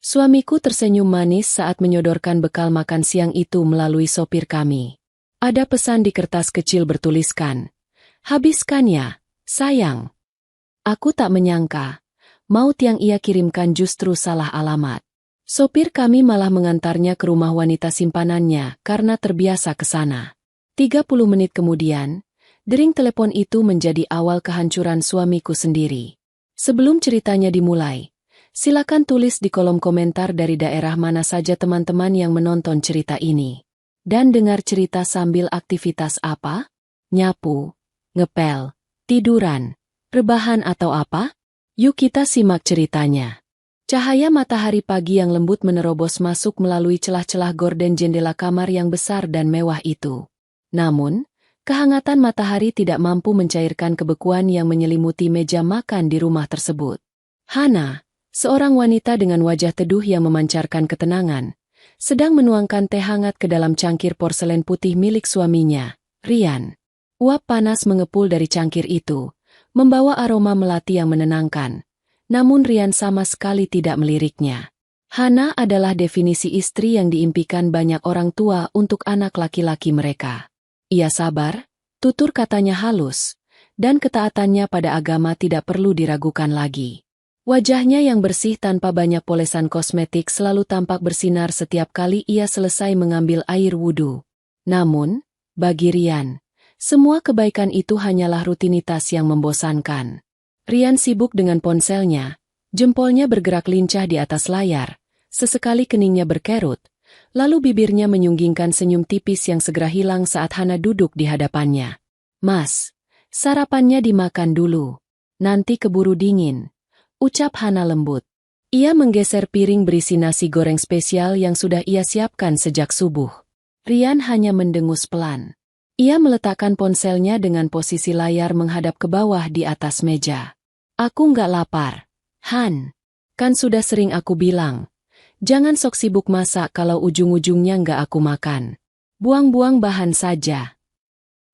Suamiku tersenyum manis saat menyodorkan bekal makan siang itu melalui sopir kami. Ada pesan di kertas kecil bertuliskan, "Habiskan ya, sayang." Aku tak menyangka, maut yang ia kirimkan justru salah alamat. Sopir kami malah mengantarnya ke rumah wanita simpanannya karena terbiasa ke sana. 30 menit kemudian, dering telepon itu menjadi awal kehancuran suamiku sendiri. Sebelum ceritanya dimulai, silakan tulis di kolom komentar dari daerah mana saja teman-teman yang menonton cerita ini. Dan dengar cerita sambil aktivitas apa? Nyapu, ngepel, tiduran, rebahan atau apa? Yuk kita simak ceritanya. Cahaya matahari pagi yang lembut menerobos masuk melalui celah-celah gorden jendela kamar yang besar dan mewah itu. Namun, kehangatan matahari tidak mampu mencairkan kebekuan yang menyelimuti meja makan di rumah tersebut. Hana, seorang wanita dengan wajah teduh yang memancarkan ketenangan, sedang menuangkan teh hangat ke dalam cangkir porselen putih milik suaminya, Rian. Uap panas mengepul dari cangkir itu, membawa aroma melati yang menenangkan. Namun Rian sama sekali tidak meliriknya. Hana adalah definisi istri yang diimpikan banyak orang tua untuk anak laki-laki mereka. Ia sabar, tutur katanya halus, dan ketaatannya pada agama tidak perlu diragukan lagi. Wajahnya yang bersih tanpa banyak polesan kosmetik selalu tampak bersinar setiap kali ia selesai mengambil air wudhu. Namun, bagi Rian, semua kebaikan itu hanyalah rutinitas yang membosankan. Rian sibuk dengan ponselnya, jempolnya bergerak lincah di atas layar, sesekali keningnya berkerut, lalu bibirnya menyunggingkan senyum tipis yang segera hilang saat Hana duduk di hadapannya. "Mas, sarapannya dimakan dulu. Nanti keburu dingin," ucap Hana lembut. Ia menggeser piring berisi nasi goreng spesial yang sudah ia siapkan sejak subuh. Rian hanya mendengus pelan. Ia meletakkan ponselnya dengan posisi layar menghadap ke bawah di atas meja. "Aku nggak lapar, Han. Kan sudah sering aku bilang. Jangan sok sibuk masak kalau ujung-ujungnya nggak aku makan. Buang-buang bahan saja."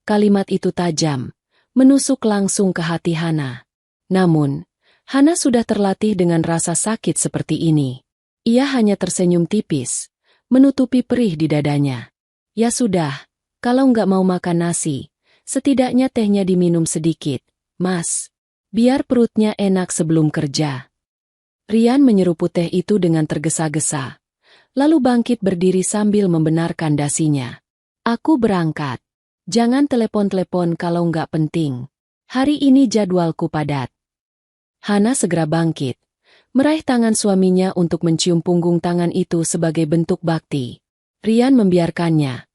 Kalimat itu tajam, menusuk langsung ke hati Hana. Namun, Hana sudah terlatih dengan rasa sakit seperti ini. Ia hanya tersenyum tipis, menutupi perih di dadanya. "Ya sudah. Kalau nggak mau makan nasi, setidaknya tehnya diminum sedikit, Mas. Biar perutnya enak sebelum kerja." Rian menyeruput teh itu dengan tergesa-gesa, lalu bangkit berdiri sambil membenarkan dasinya. "Aku berangkat. Jangan telepon-telepon kalau nggak penting. Hari ini jadwalku padat." Hana segera bangkit, meraih tangan suaminya untuk mencium punggung tangan itu sebagai bentuk bakti. Rian membiarkannya.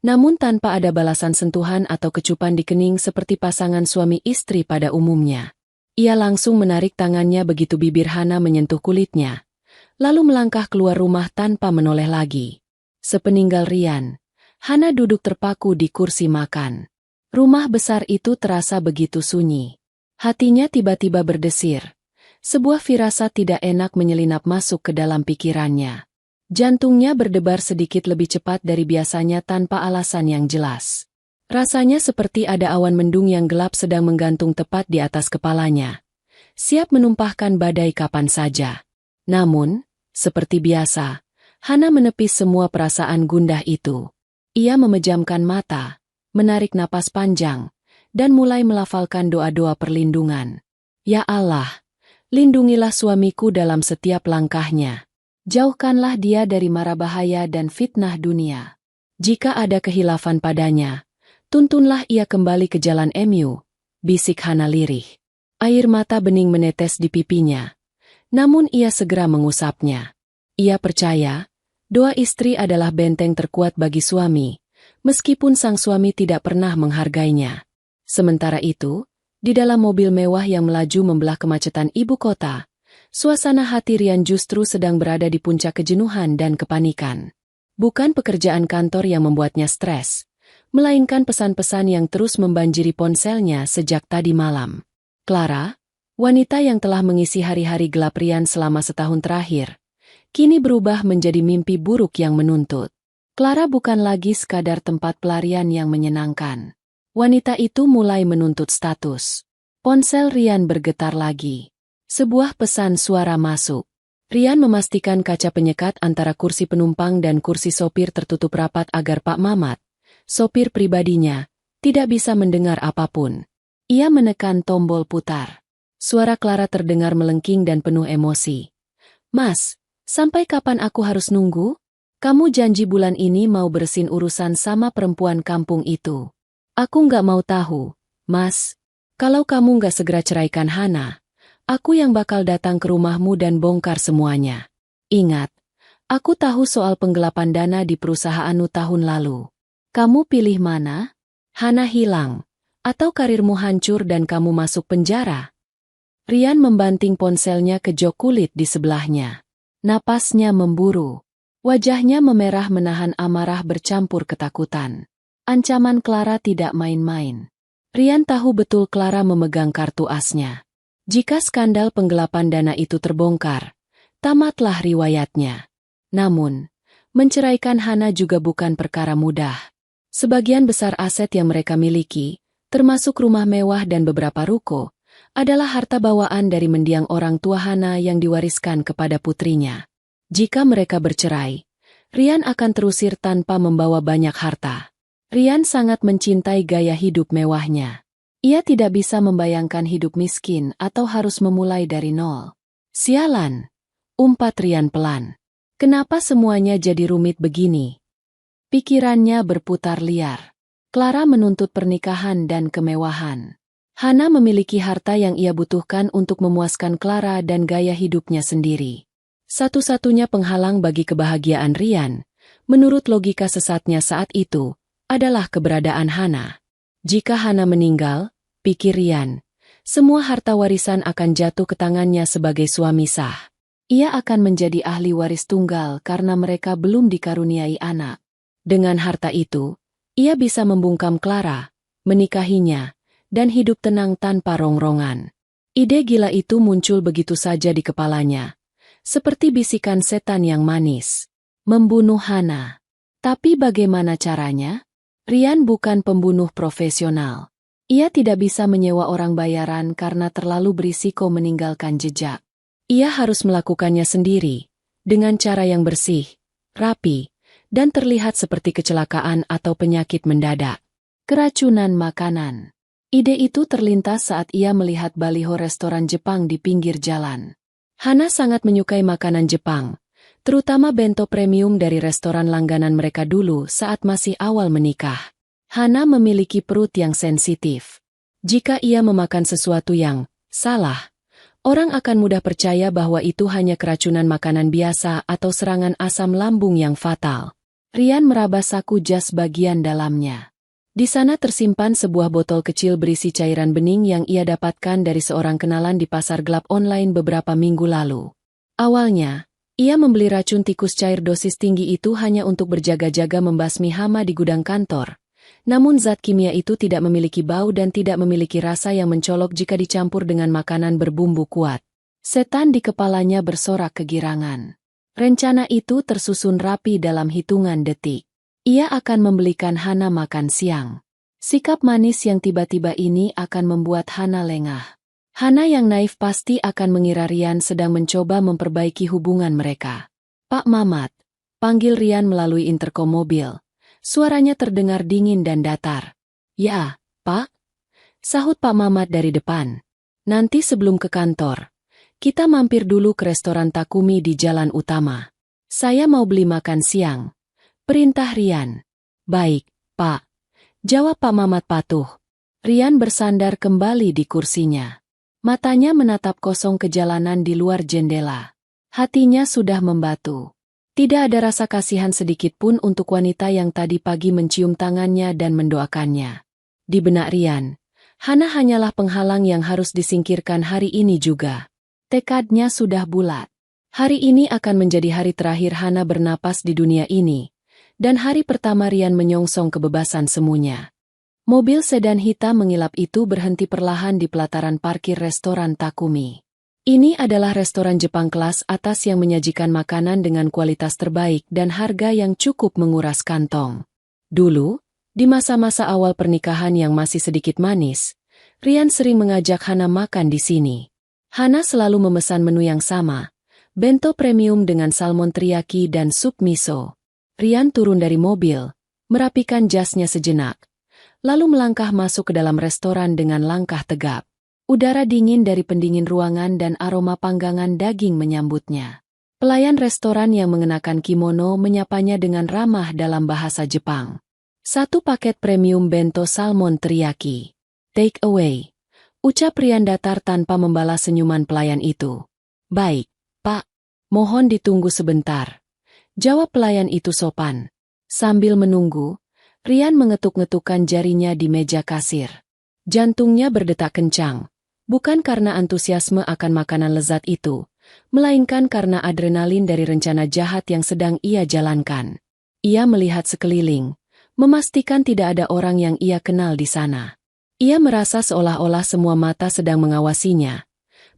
Namun tanpa ada balasan sentuhan atau kecupan di kening seperti pasangan suami istri pada umumnya. Ia langsung menarik tangannya begitu bibir Hana menyentuh kulitnya, lalu melangkah keluar rumah tanpa menoleh lagi. Sepeninggal Rian, Hana duduk terpaku di kursi makan. Rumah besar itu terasa begitu sunyi. Hatinya tiba-tiba berdesir. Sebuah firasat tidak enak menyelinap masuk ke dalam pikirannya. Jantungnya berdebar sedikit lebih cepat dari biasanya tanpa alasan yang jelas. Rasanya seperti ada awan mendung yang gelap sedang menggantung tepat di atas kepalanya, siap menumpahkan badai kapan saja. Namun, seperti biasa, Hana menepis semua perasaan gundah itu. Ia memejamkan mata, menarik napas panjang, dan mulai melafalkan doa-doa perlindungan. "Ya Allah, lindungilah suamiku dalam setiap langkahnya. Jauhkanlah dia dari mara bahaya dan fitnah dunia. Jika ada kehilafan padanya, tuntunlah ia kembali ke jalan MU," bisik Hana lirih. Air mata bening menetes di pipinya. Namun ia segera mengusapnya. Ia percaya, doa istri adalah benteng terkuat bagi suami, meskipun sang suami tidak pernah menghargainya. Sementara itu, di dalam mobil mewah yang melaju membelah kemacetan ibu kota, suasana hati Rian justru sedang berada di puncak kejenuhan dan kepanikan. Bukan pekerjaan kantor yang membuatnya stres, melainkan pesan-pesan yang terus membanjiri ponselnya sejak tadi malam. Clara, wanita yang telah mengisi hari-hari gelap Rian selama setahun terakhir, kini berubah menjadi mimpi buruk yang menuntut. Clara bukan lagi sekadar tempat pelarian yang menyenangkan. Wanita itu mulai menuntut status. Ponsel Rian bergetar lagi. Sebuah pesan suara masuk. Rian memastikan kaca penyekat antara kursi penumpang dan kursi sopir tertutup rapat agar Pak Mamat, sopir pribadinya, tidak bisa mendengar apapun. Ia menekan tombol putar. Suara Clara terdengar melengking dan penuh emosi. "Mas, sampai kapan aku harus nunggu? Kamu janji bulan ini mau bersihin urusan sama perempuan kampung itu. Aku nggak mau tahu, Mas. Kalau kamu nggak segera ceraikan Hana, aku yang bakal datang ke rumahmu dan bongkar semuanya. Ingat, aku tahu soal penggelapan dana di perusahaanmu tahun lalu. Kamu pilih mana? Hana hilang, atau karirmu hancur dan kamu masuk penjara?" Rian membanting ponselnya ke jok kulit di sebelahnya. Napasnya memburu. Wajahnya memerah menahan amarah bercampur ketakutan. Ancaman Clara tidak main-main. Rian tahu betul Clara memegang kartu asnya. Jika skandal penggelapan dana itu terbongkar, tamatlah riwayatnya. Namun, menceraikan Hana juga bukan perkara mudah. Sebagian besar aset yang mereka miliki, termasuk rumah mewah dan beberapa ruko, adalah harta bawaan dari mendiang orang tua Hana yang diwariskan kepada putrinya. Jika mereka bercerai, Rian akan terusir tanpa membawa banyak harta. Rian sangat mencintai gaya hidup mewahnya. Ia tidak bisa membayangkan hidup miskin atau harus memulai dari nol. "Sialan," umpat Rian pelan. "Kenapa semuanya jadi rumit begini?" Pikirannya berputar liar. Clara menuntut pernikahan dan kemewahan. Hana memiliki harta yang ia butuhkan untuk memuaskan Clara dan gaya hidupnya sendiri. Satu-satunya penghalang bagi kebahagiaan Rian, menurut logika sesatnya saat itu, adalah keberadaan Hana. Jika Hana meninggal, pikir Rian, semua harta warisan akan jatuh ke tangannya sebagai suami sah. Ia akan menjadi ahli waris tunggal karena mereka belum dikaruniai anak. Dengan harta itu, ia bisa membungkam Clara, menikahinya, dan hidup tenang tanpa rongrongan. Ide gila itu muncul begitu saja di kepalanya, seperti bisikan setan yang manis. Membunuh Hana. Tapi bagaimana caranya? Rian bukan pembunuh profesional. Ia tidak bisa menyewa orang bayaran karena terlalu berisiko meninggalkan jejak. Ia harus melakukannya sendiri, dengan cara yang bersih, rapi, dan terlihat seperti kecelakaan atau penyakit mendadak. Keracunan makanan. Ide itu terlintas saat ia melihat baliho restoran Jepang di pinggir jalan. Hana sangat menyukai makanan Jepang, terutama bento premium dari restoran langganan mereka dulu saat masih awal menikah. Hana memiliki perut yang sensitif. Jika ia memakan sesuatu yang salah, orang akan mudah percaya bahwa itu hanya keracunan makanan biasa atau serangan asam lambung yang fatal. Rian meraba saku jas bagian dalamnya. Di sana tersimpan sebuah botol kecil berisi cairan bening yang ia dapatkan dari seorang kenalan di pasar gelap online beberapa minggu lalu. Awalnya, ia membeli racun tikus cair dosis tinggi itu hanya untuk berjaga-jaga membasmi hama di gudang kantor. Namun zat kimia itu tidak memiliki bau dan tidak memiliki rasa yang mencolok jika dicampur dengan makanan berbumbu kuat. Setan di kepalanya bersorak kegirangan. Rencana itu tersusun rapi dalam hitungan detik. Ia akan membelikan Hana makan siang. Sikap manis yang tiba-tiba ini akan membuat Hana lengah. Hana yang naif pasti akan mengira Rian sedang mencoba memperbaiki hubungan mereka. "Pak Mamat," panggil Rian melalui interkom mobil. Suaranya terdengar dingin dan datar. "Ya, Pak," sahut Pak Mamat dari depan. "Nanti sebelum ke kantor, kita mampir dulu ke restoran Takumi di jalan utama. Saya mau beli makan siang," perintah Rian. "Baik, Pak," jawab Pak Mamat patuh. Rian bersandar kembali di kursinya. Matanya menatap kosong ke jalanan di luar jendela. Hatinya sudah membatu. Tidak ada rasa kasihan sedikit pun untuk wanita yang tadi pagi mencium tangannya dan mendoakannya. Di benak Rian, Hana hanyalah penghalang yang harus disingkirkan hari ini juga. Tekadnya sudah bulat. Hari ini akan menjadi hari terakhir Hana bernapas di dunia ini, dan hari pertama Rian menyongsong kebebasan semuanya. Mobil sedan hitam mengilap itu berhenti perlahan di pelataran parkir restoran Takumi. Ini adalah restoran Jepang kelas atas yang menyajikan makanan dengan kualitas terbaik dan harga yang cukup menguras kantong. Dulu, di masa-masa awal pernikahan yang masih sedikit manis, Rian sering mengajak Hana makan di sini. Hana selalu memesan menu yang sama, Bento premium dengan salmon teriyaki dan sup miso. Rian turun dari mobil, merapikan jasnya sejenak, lalu melangkah masuk ke dalam restoran dengan langkah tegap. Udara dingin dari pendingin ruangan dan aroma panggangan daging menyambutnya. Pelayan restoran yang mengenakan kimono menyapanya dengan ramah dalam bahasa Jepang. 1 paket premium bento salmon teriyaki. Take away. Ucap Rian datar tanpa membalas senyuman pelayan itu. Baik, Pak. Mohon ditunggu sebentar. Jawab pelayan itu sopan. Sambil menunggu, Rian mengetuk-ngetukkan jarinya di meja kasir. Jantungnya berdetak kencang. Bukan karena antusiasme akan makanan lezat itu, melainkan karena adrenalin dari rencana jahat yang sedang ia jalankan. Ia melihat sekeliling, memastikan tidak ada orang yang ia kenal di sana. Ia merasa seolah-olah semua mata sedang mengawasinya,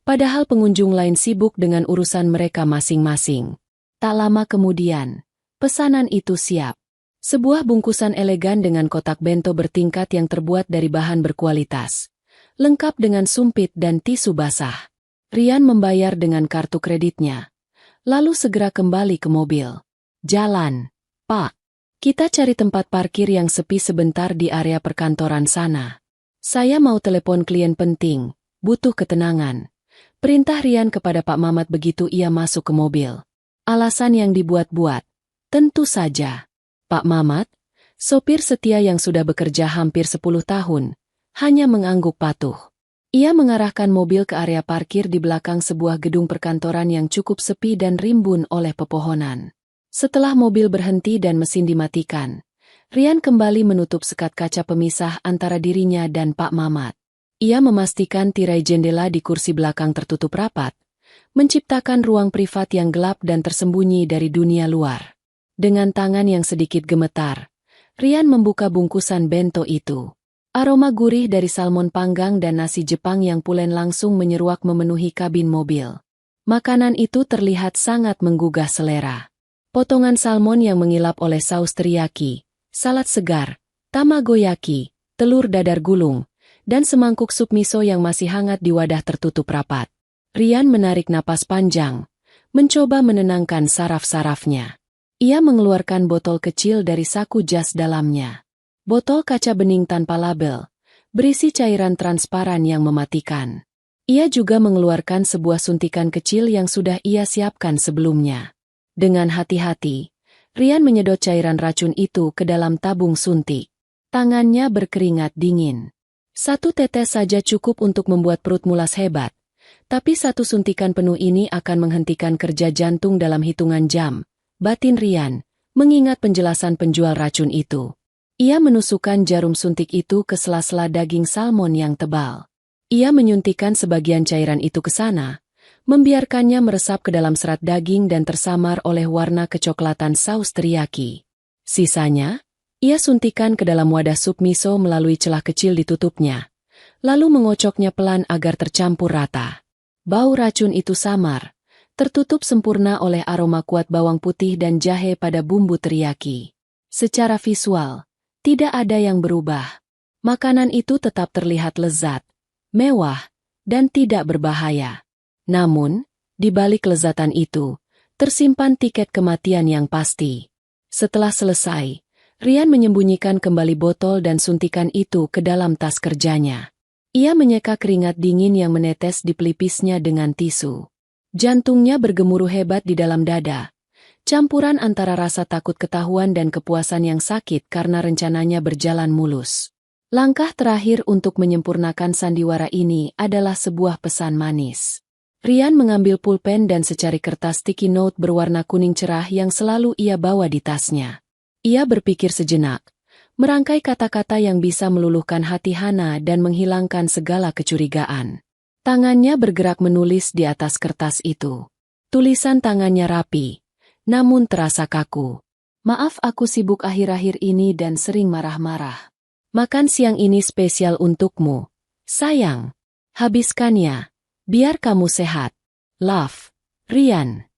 padahal pengunjung lain sibuk dengan urusan mereka masing-masing. Tak lama kemudian, pesanan itu siap. Sebuah bungkusan elegan dengan kotak bento bertingkat yang terbuat dari bahan berkualitas, lengkap dengan sumpit dan tisu basah. Rian membayar dengan kartu kreditnya, lalu segera kembali ke mobil. Jalan, Pak. Kita cari tempat parkir yang sepi sebentar di area perkantoran sana. Saya mau telepon klien penting, butuh ketenangan. Perintah Rian kepada Pak Mamat begitu ia masuk ke mobil. Alasan yang dibuat-buat. Tentu saja. Pak Mamat, sopir setia yang sudah bekerja hampir 10 tahun, hanya mengangguk patuh. Ia mengarahkan mobil ke area parkir di belakang sebuah gedung perkantoran yang cukup sepi dan rimbun oleh pepohonan. Setelah mobil berhenti dan mesin dimatikan, Rian kembali menutup sekat kaca pemisah antara dirinya dan Pak Mamat. Ia memastikan tirai jendela di kursi belakang tertutup rapat, menciptakan ruang privat yang gelap dan tersembunyi dari dunia luar. Dengan tangan yang sedikit gemetar, Rian membuka bungkusan bento itu. Aroma gurih dari salmon panggang dan nasi Jepang yang pulen langsung menyeruak memenuhi kabin mobil. Makanan itu terlihat sangat menggugah selera. Potongan salmon yang mengilap oleh saus teriyaki, salad segar, tamagoyaki, telur dadar gulung, dan semangkuk sup miso yang masih hangat di wadah tertutup rapat. Rian menarik napas panjang, mencoba menenangkan saraf-sarafnya. Ia mengeluarkan botol kecil dari saku jas dalamnya. Botol kaca bening tanpa label, berisi cairan transparan yang mematikan. Ia juga mengeluarkan sebuah suntikan kecil yang sudah ia siapkan sebelumnya. Dengan hati-hati, Rian menyedot cairan racun itu ke dalam tabung suntik. Tangannya berkeringat dingin. 1 tetes saja cukup untuk membuat perut mulas hebat, tapi 1 suntikan penuh ini akan menghentikan kerja jantung dalam hitungan jam, batin Rian, mengingat penjelasan penjual racun itu. Ia menusukkan jarum suntik itu ke sela-sela daging salmon yang tebal. Ia menyuntikkan sebagian cairan itu ke sana, membiarkannya meresap ke dalam serat daging dan tersamar oleh warna kecoklatan saus teriyaki. Sisanya, ia suntikkan ke dalam wadah sup miso melalui celah kecil ditutupnya, lalu mengocoknya pelan agar tercampur rata. Bau racun itu samar, tertutup sempurna oleh aroma kuat bawang putih dan jahe pada bumbu teriyaki. Secara visual, tidak ada yang berubah. Makanan itu tetap terlihat lezat, mewah, dan tidak berbahaya. Namun, di balik kelezatan itu, tersimpan tiket kematian yang pasti. Setelah selesai, Rian menyembunyikan kembali botol dan suntikan itu ke dalam tas kerjanya. Ia menyeka keringat dingin yang menetes di pelipisnya dengan tisu. Jantungnya bergemuruh hebat di dalam dada. Campuran antara rasa takut ketahuan dan kepuasan yang sakit karena rencananya berjalan mulus. Langkah terakhir untuk menyempurnakan sandiwara ini adalah sebuah pesan manis. Rian mengambil pulpen dan secari kertas sticky note berwarna kuning cerah yang selalu ia bawa di tasnya. Ia berpikir sejenak, merangkai kata-kata yang bisa meluluhkan hati Hana dan menghilangkan segala kecurigaan. Tangannya bergerak menulis di atas kertas itu. Tulisan tangannya rapi, namun terasa kaku. Maaf aku sibuk akhir-akhir ini dan sering marah-marah. Makan siang ini spesial untukmu. Sayang. Habiskannya. Biar kamu sehat. Love. Rian.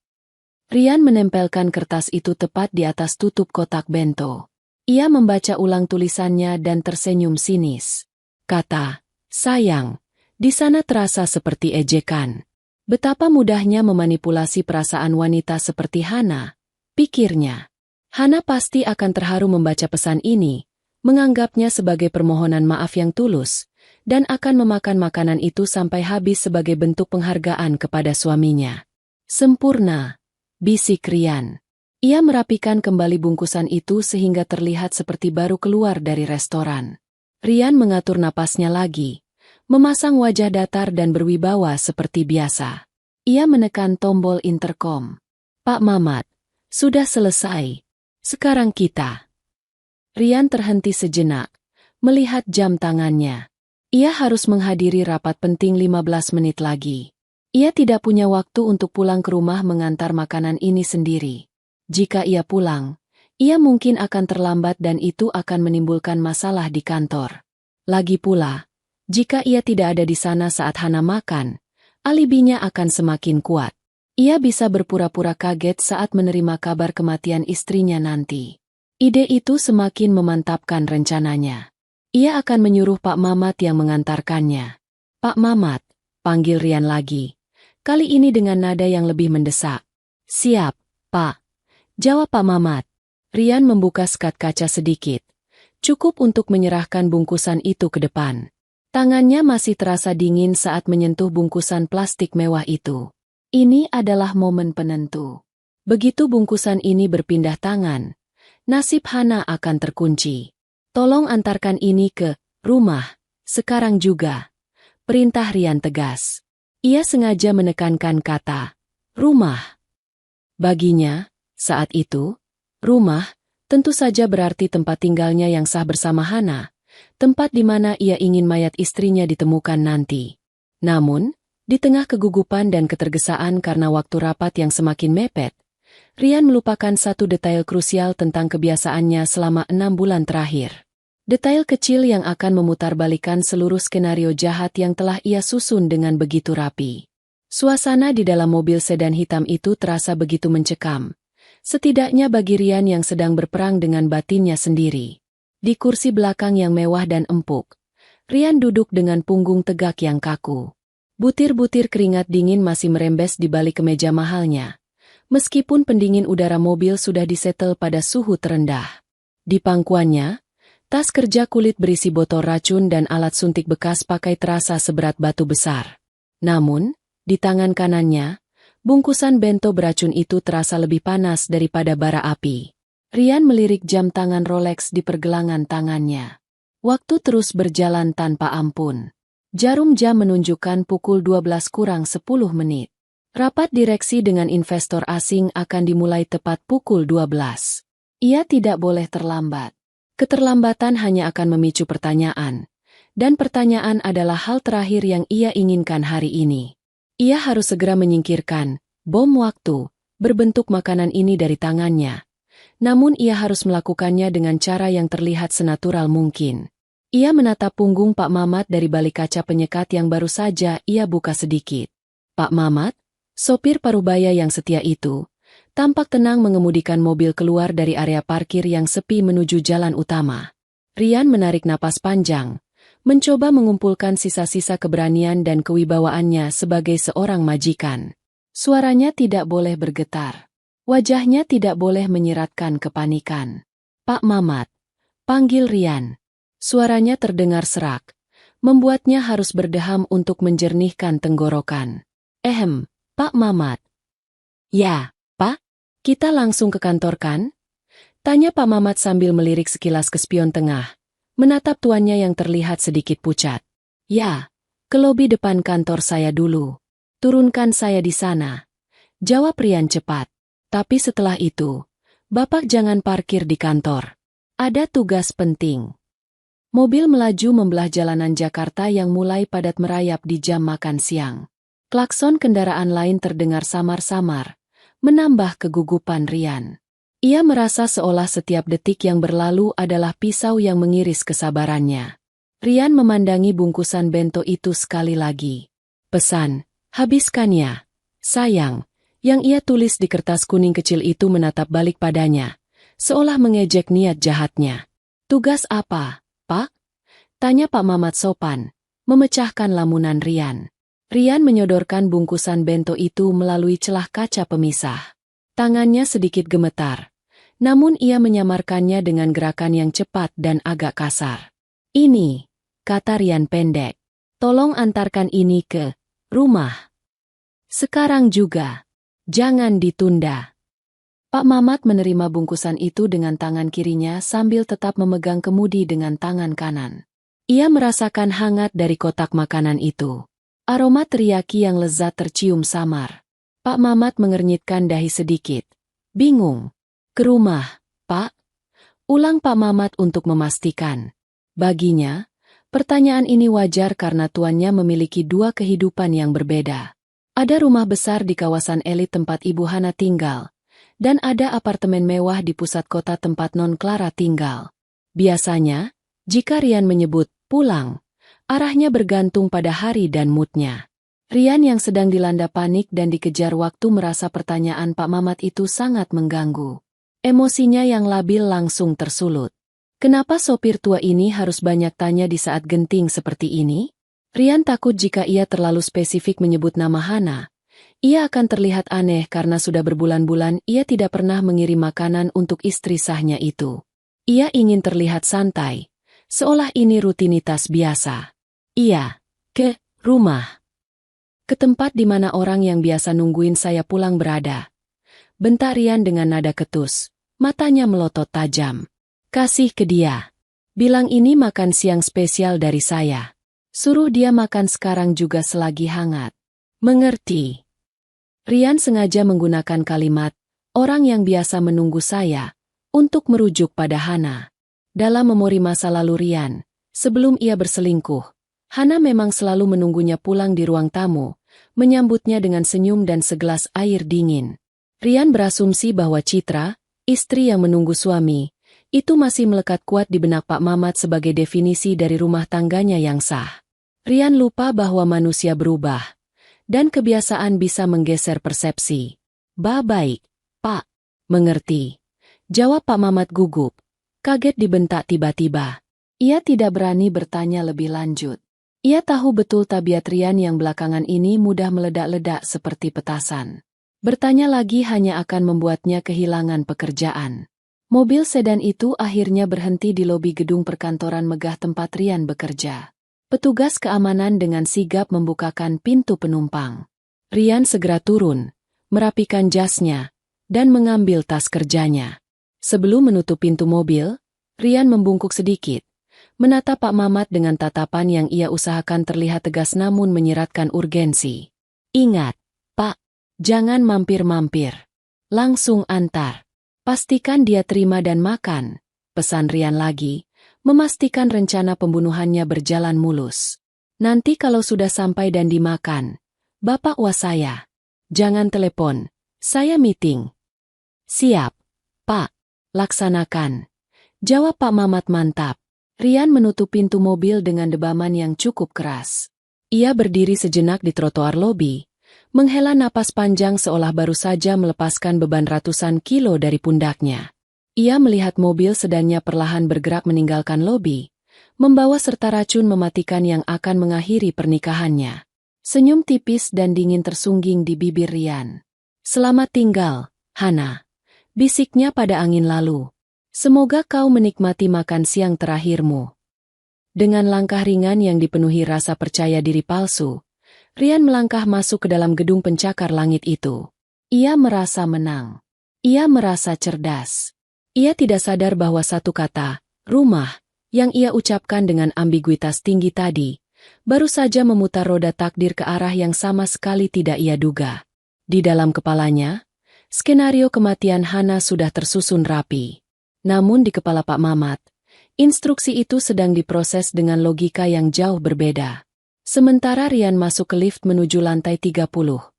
Rian menempelkan kertas itu tepat di atas tutup kotak bento. Ia membaca ulang tulisannya dan tersenyum sinis. Kata, sayang, di sana terasa seperti ejekan. Betapa mudahnya memanipulasi perasaan wanita seperti Hana, pikirnya. Hana pasti akan terharu membaca pesan ini, menganggapnya sebagai permohonan maaf yang tulus, dan akan memakan makanan itu sampai habis sebagai bentuk penghargaan kepada suaminya. Sempurna, bisik Rian. Ia merapikan kembali bungkusan itu sehingga terlihat seperti baru keluar dari restoran. Rian mengatur napasnya lagi, memasang wajah datar dan berwibawa seperti biasa. Ia menekan tombol interkom. Pak Mamat, sudah selesai. Sekarang kita. Rian terhenti sejenak, melihat jam tangannya. Ia harus menghadiri rapat penting 15 menit lagi. Ia tidak punya waktu untuk pulang ke rumah mengantar makanan ini sendiri. Jika ia pulang, ia mungkin akan terlambat dan itu akan menimbulkan masalah di kantor. Lagi pula, jika ia tidak ada di sana saat Hana makan, alibinya akan semakin kuat. Ia bisa berpura-pura kaget saat menerima kabar kematian istrinya nanti. Ide itu semakin memantapkan rencananya. Ia akan menyuruh Pak Mamat yang mengantarkannya. Pak Mamat, panggil Rian lagi. Kali ini dengan nada yang lebih mendesak. Siap, Pak. Jawab Pak Mamat. Rian membuka sekat kaca sedikit. Cukup untuk menyerahkan bungkusan itu ke depan. Tangannya masih terasa dingin saat menyentuh bungkusan plastik mewah itu. Ini adalah momen penentu. Begitu bungkusan ini berpindah tangan, nasib Hana akan terkunci. Tolong antarkan ini ke rumah, sekarang juga. Perintah Rian tegas. Ia sengaja menekankan kata rumah. Baginya, saat itu, rumah tentu saja berarti tempat tinggalnya yang sah bersama Hana, tempat di mana ia ingin mayat istrinya ditemukan nanti. Namun, di tengah kegugupan dan ketergesaan karena waktu rapat yang semakin mepet, Rian melupakan satu detail krusial tentang kebiasaannya selama 6 bulan terakhir. Detail kecil yang akan memutarbalikkan seluruh skenario jahat yang telah ia susun dengan begitu rapi. Suasana di dalam mobil sedan hitam itu terasa begitu mencekam, setidaknya bagi Rian yang sedang berperang dengan batinnya sendiri. Di kursi belakang yang mewah dan empuk, Rian duduk dengan punggung tegak yang kaku. Butir-butir keringat dingin masih merembes di balik kemeja mahalnya, meskipun pendingin udara mobil sudah disetel pada suhu terendah. Di pangkuannya, tas kerja kulit berisi botol racun dan alat suntik bekas pakai terasa seberat batu besar. Namun, di tangan kanannya, bungkusan bento beracun itu terasa lebih panas daripada bara api. Rian melirik jam tangan Rolex di pergelangan tangannya. Waktu terus berjalan tanpa ampun. Jarum jam menunjukkan pukul 12 kurang 10 menit. Rapat direksi dengan investor asing akan dimulai tepat pukul 12. Ia tidak boleh terlambat. Keterlambatan hanya akan memicu pertanyaan, dan pertanyaan adalah hal terakhir yang ia inginkan hari ini. Ia harus segera menyingkirkan bom waktu berbentuk makanan ini dari tangannya. Namun ia harus melakukannya dengan cara yang terlihat senatural mungkin. Ia menatap punggung Pak Mamat dari balik kaca penyekat yang baru saja ia buka sedikit. Pak Mamat, sopir parubaya yang setia itu, tampak tenang mengemudikan mobil keluar dari area parkir yang sepi menuju jalan utama. Rian menarik napas panjang, mencoba mengumpulkan sisa-sisa keberanian dan kewibawaannya sebagai seorang majikan. Suaranya tidak boleh bergetar. Wajahnya tidak boleh menyiratkan kepanikan. Pak Mamat, panggil Rian. Suaranya terdengar serak, membuatnya harus berdeham untuk menjernihkan tenggorokan. Pak Mamat. Ya, Pak? Kita langsung ke kantor kan? Tanya Pak Mamat sambil melirik sekilas ke spion tengah, menatap tuannya yang terlihat sedikit pucat. Ya, ke lobi depan kantor saya dulu. Turunkan saya di sana. Jawab Rian cepat. Tapi setelah itu, Bapak jangan parkir di kantor. Ada tugas penting. Mobil melaju membelah jalanan Jakarta yang mulai padat merayap di jam makan siang. Klakson kendaraan lain terdengar samar-samar, menambah kegugupan Rian. Ia merasa seolah setiap detik yang berlalu adalah pisau yang mengiris kesabarannya. Rian memandangi bungkusan bento itu sekali lagi. Pesan, habiskan ya, sayang, yang ia tulis di kertas kuning kecil itu menatap balik padanya, seolah mengejek niat jahatnya. Tugas apa, Pak? Tanya Pak Mamat sopan, memecahkan lamunan Rian. Rian menyodorkan bungkusan bento itu melalui celah kaca pemisah. Tangannya sedikit gemetar, namun ia menyamarkannya dengan gerakan yang cepat dan agak kasar. "Ini," kata Rian pendek. "Tolong antarkan ini ke rumah. Sekarang juga. Jangan ditunda." Pak Mamat menerima bungkusan itu dengan tangan kirinya sambil tetap memegang kemudi dengan tangan kanan. Ia merasakan hangat dari kotak makanan itu. Aroma teriyaki yang lezat tercium samar. Pak Mamat mengernyitkan dahi sedikit. "Bingung. Ke rumah, Pak?" Ulang Pak Mamat untuk memastikan. Baginya, pertanyaan ini wajar karena tuannya memiliki dua kehidupan yang berbeda. Ada rumah besar di kawasan elit tempat Ibu Hana tinggal, dan ada apartemen mewah di pusat kota tempat Non Clara tinggal. Biasanya, jika Rian menyebut pulang, arahnya bergantung pada hari dan moodnya. Rian yang sedang dilanda panik dan dikejar waktu merasa pertanyaan Pak Mamat itu sangat mengganggu. Emosinya yang labil langsung tersulut. Kenapa sopir tua ini harus banyak tanya di saat genting seperti ini? Rian takut jika ia terlalu spesifik menyebut nama Hana. Ia akan terlihat aneh karena sudah berbulan-bulan ia tidak pernah mengirim makanan untuk istri sahnya itu. Ia ingin terlihat santai, seolah ini rutinitas biasa. "Iya, ke rumah. Ke tempat di mana orang yang biasa nungguin saya pulang berada." Bentak Rian dengan nada ketus, matanya melotot tajam. "Kasih ke dia. Bilang ini makan siang spesial dari saya. Suruh dia makan sekarang juga selagi hangat. Mengerti?" Rian sengaja menggunakan kalimat, "orang yang biasa menunggu saya," untuk merujuk pada Hana. Dalam memori masa lalu Rian, sebelum ia berselingkuh, Hana memang selalu menunggunya pulang di ruang tamu, menyambutnya dengan senyum dan segelas air dingin. Rian berasumsi bahwa Citra, istri yang menunggu suami, itu masih melekat kuat di benak Pak Mamat sebagai definisi dari rumah tangganya yang sah. Rian lupa bahwa manusia berubah, dan kebiasaan bisa menggeser persepsi. Baik, Pak. Mengerti. Jawab Pak Mamat gugup. Kaget dibentak tiba-tiba. Ia tidak berani bertanya lebih lanjut. Ia tahu betul tabiat Rian yang belakangan ini mudah meledak-ledak seperti petasan. Bertanya lagi hanya akan membuatnya kehilangan pekerjaan. Mobil sedan itu akhirnya berhenti di lobi gedung perkantoran megah tempat Rian bekerja. Petugas keamanan dengan sigap membukakan pintu penumpang. Rian segera turun, merapikan jasnya, dan mengambil tas kerjanya. Sebelum menutup pintu mobil, Rian membungkuk sedikit, menatap Pak Mamat dengan tatapan yang ia usahakan terlihat tegas namun menyiratkan urgensi. "Ingat, Pak, jangan mampir-mampir. Langsung antar. Pastikan dia terima dan makan," pesan Rian lagi, memastikan rencana pembunuhannya berjalan mulus. "Nanti kalau sudah sampai dan dimakan, Bapak was saya. Jangan telepon, saya meeting." "Siap, Pak. Laksanakan," jawab Pak Mamat mantap. Rian menutup pintu mobil dengan debaman yang cukup keras. Ia berdiri sejenak di trotoar lobi, menghela napas panjang seolah baru saja melepaskan beban ratusan kilo dari pundaknya. Ia melihat mobil sedannya perlahan bergerak meninggalkan lobi, membawa serta racun mematikan yang akan mengakhiri pernikahannya. Senyum tipis dan dingin tersungging di bibir Rian. "Selamat tinggal, Hana," bisiknya pada angin lalu. "Semoga kau menikmati makan siang terakhirmu." Dengan langkah ringan yang dipenuhi rasa percaya diri palsu, Rian melangkah masuk ke dalam gedung pencakar langit itu. Ia merasa menang. Ia merasa cerdas. Ia tidak sadar bahwa satu kata, "rumah," yang ia ucapkan dengan ambiguitas tinggi tadi, baru saja memutar roda takdir ke arah yang sama sekali tidak ia duga. Di dalam kepalanya, skenario kematian Hana sudah tersusun rapi. Namun di kepala Pak Mamat, instruksi itu sedang diproses dengan logika yang jauh berbeda. Sementara Rian masuk ke lift menuju lantai 30,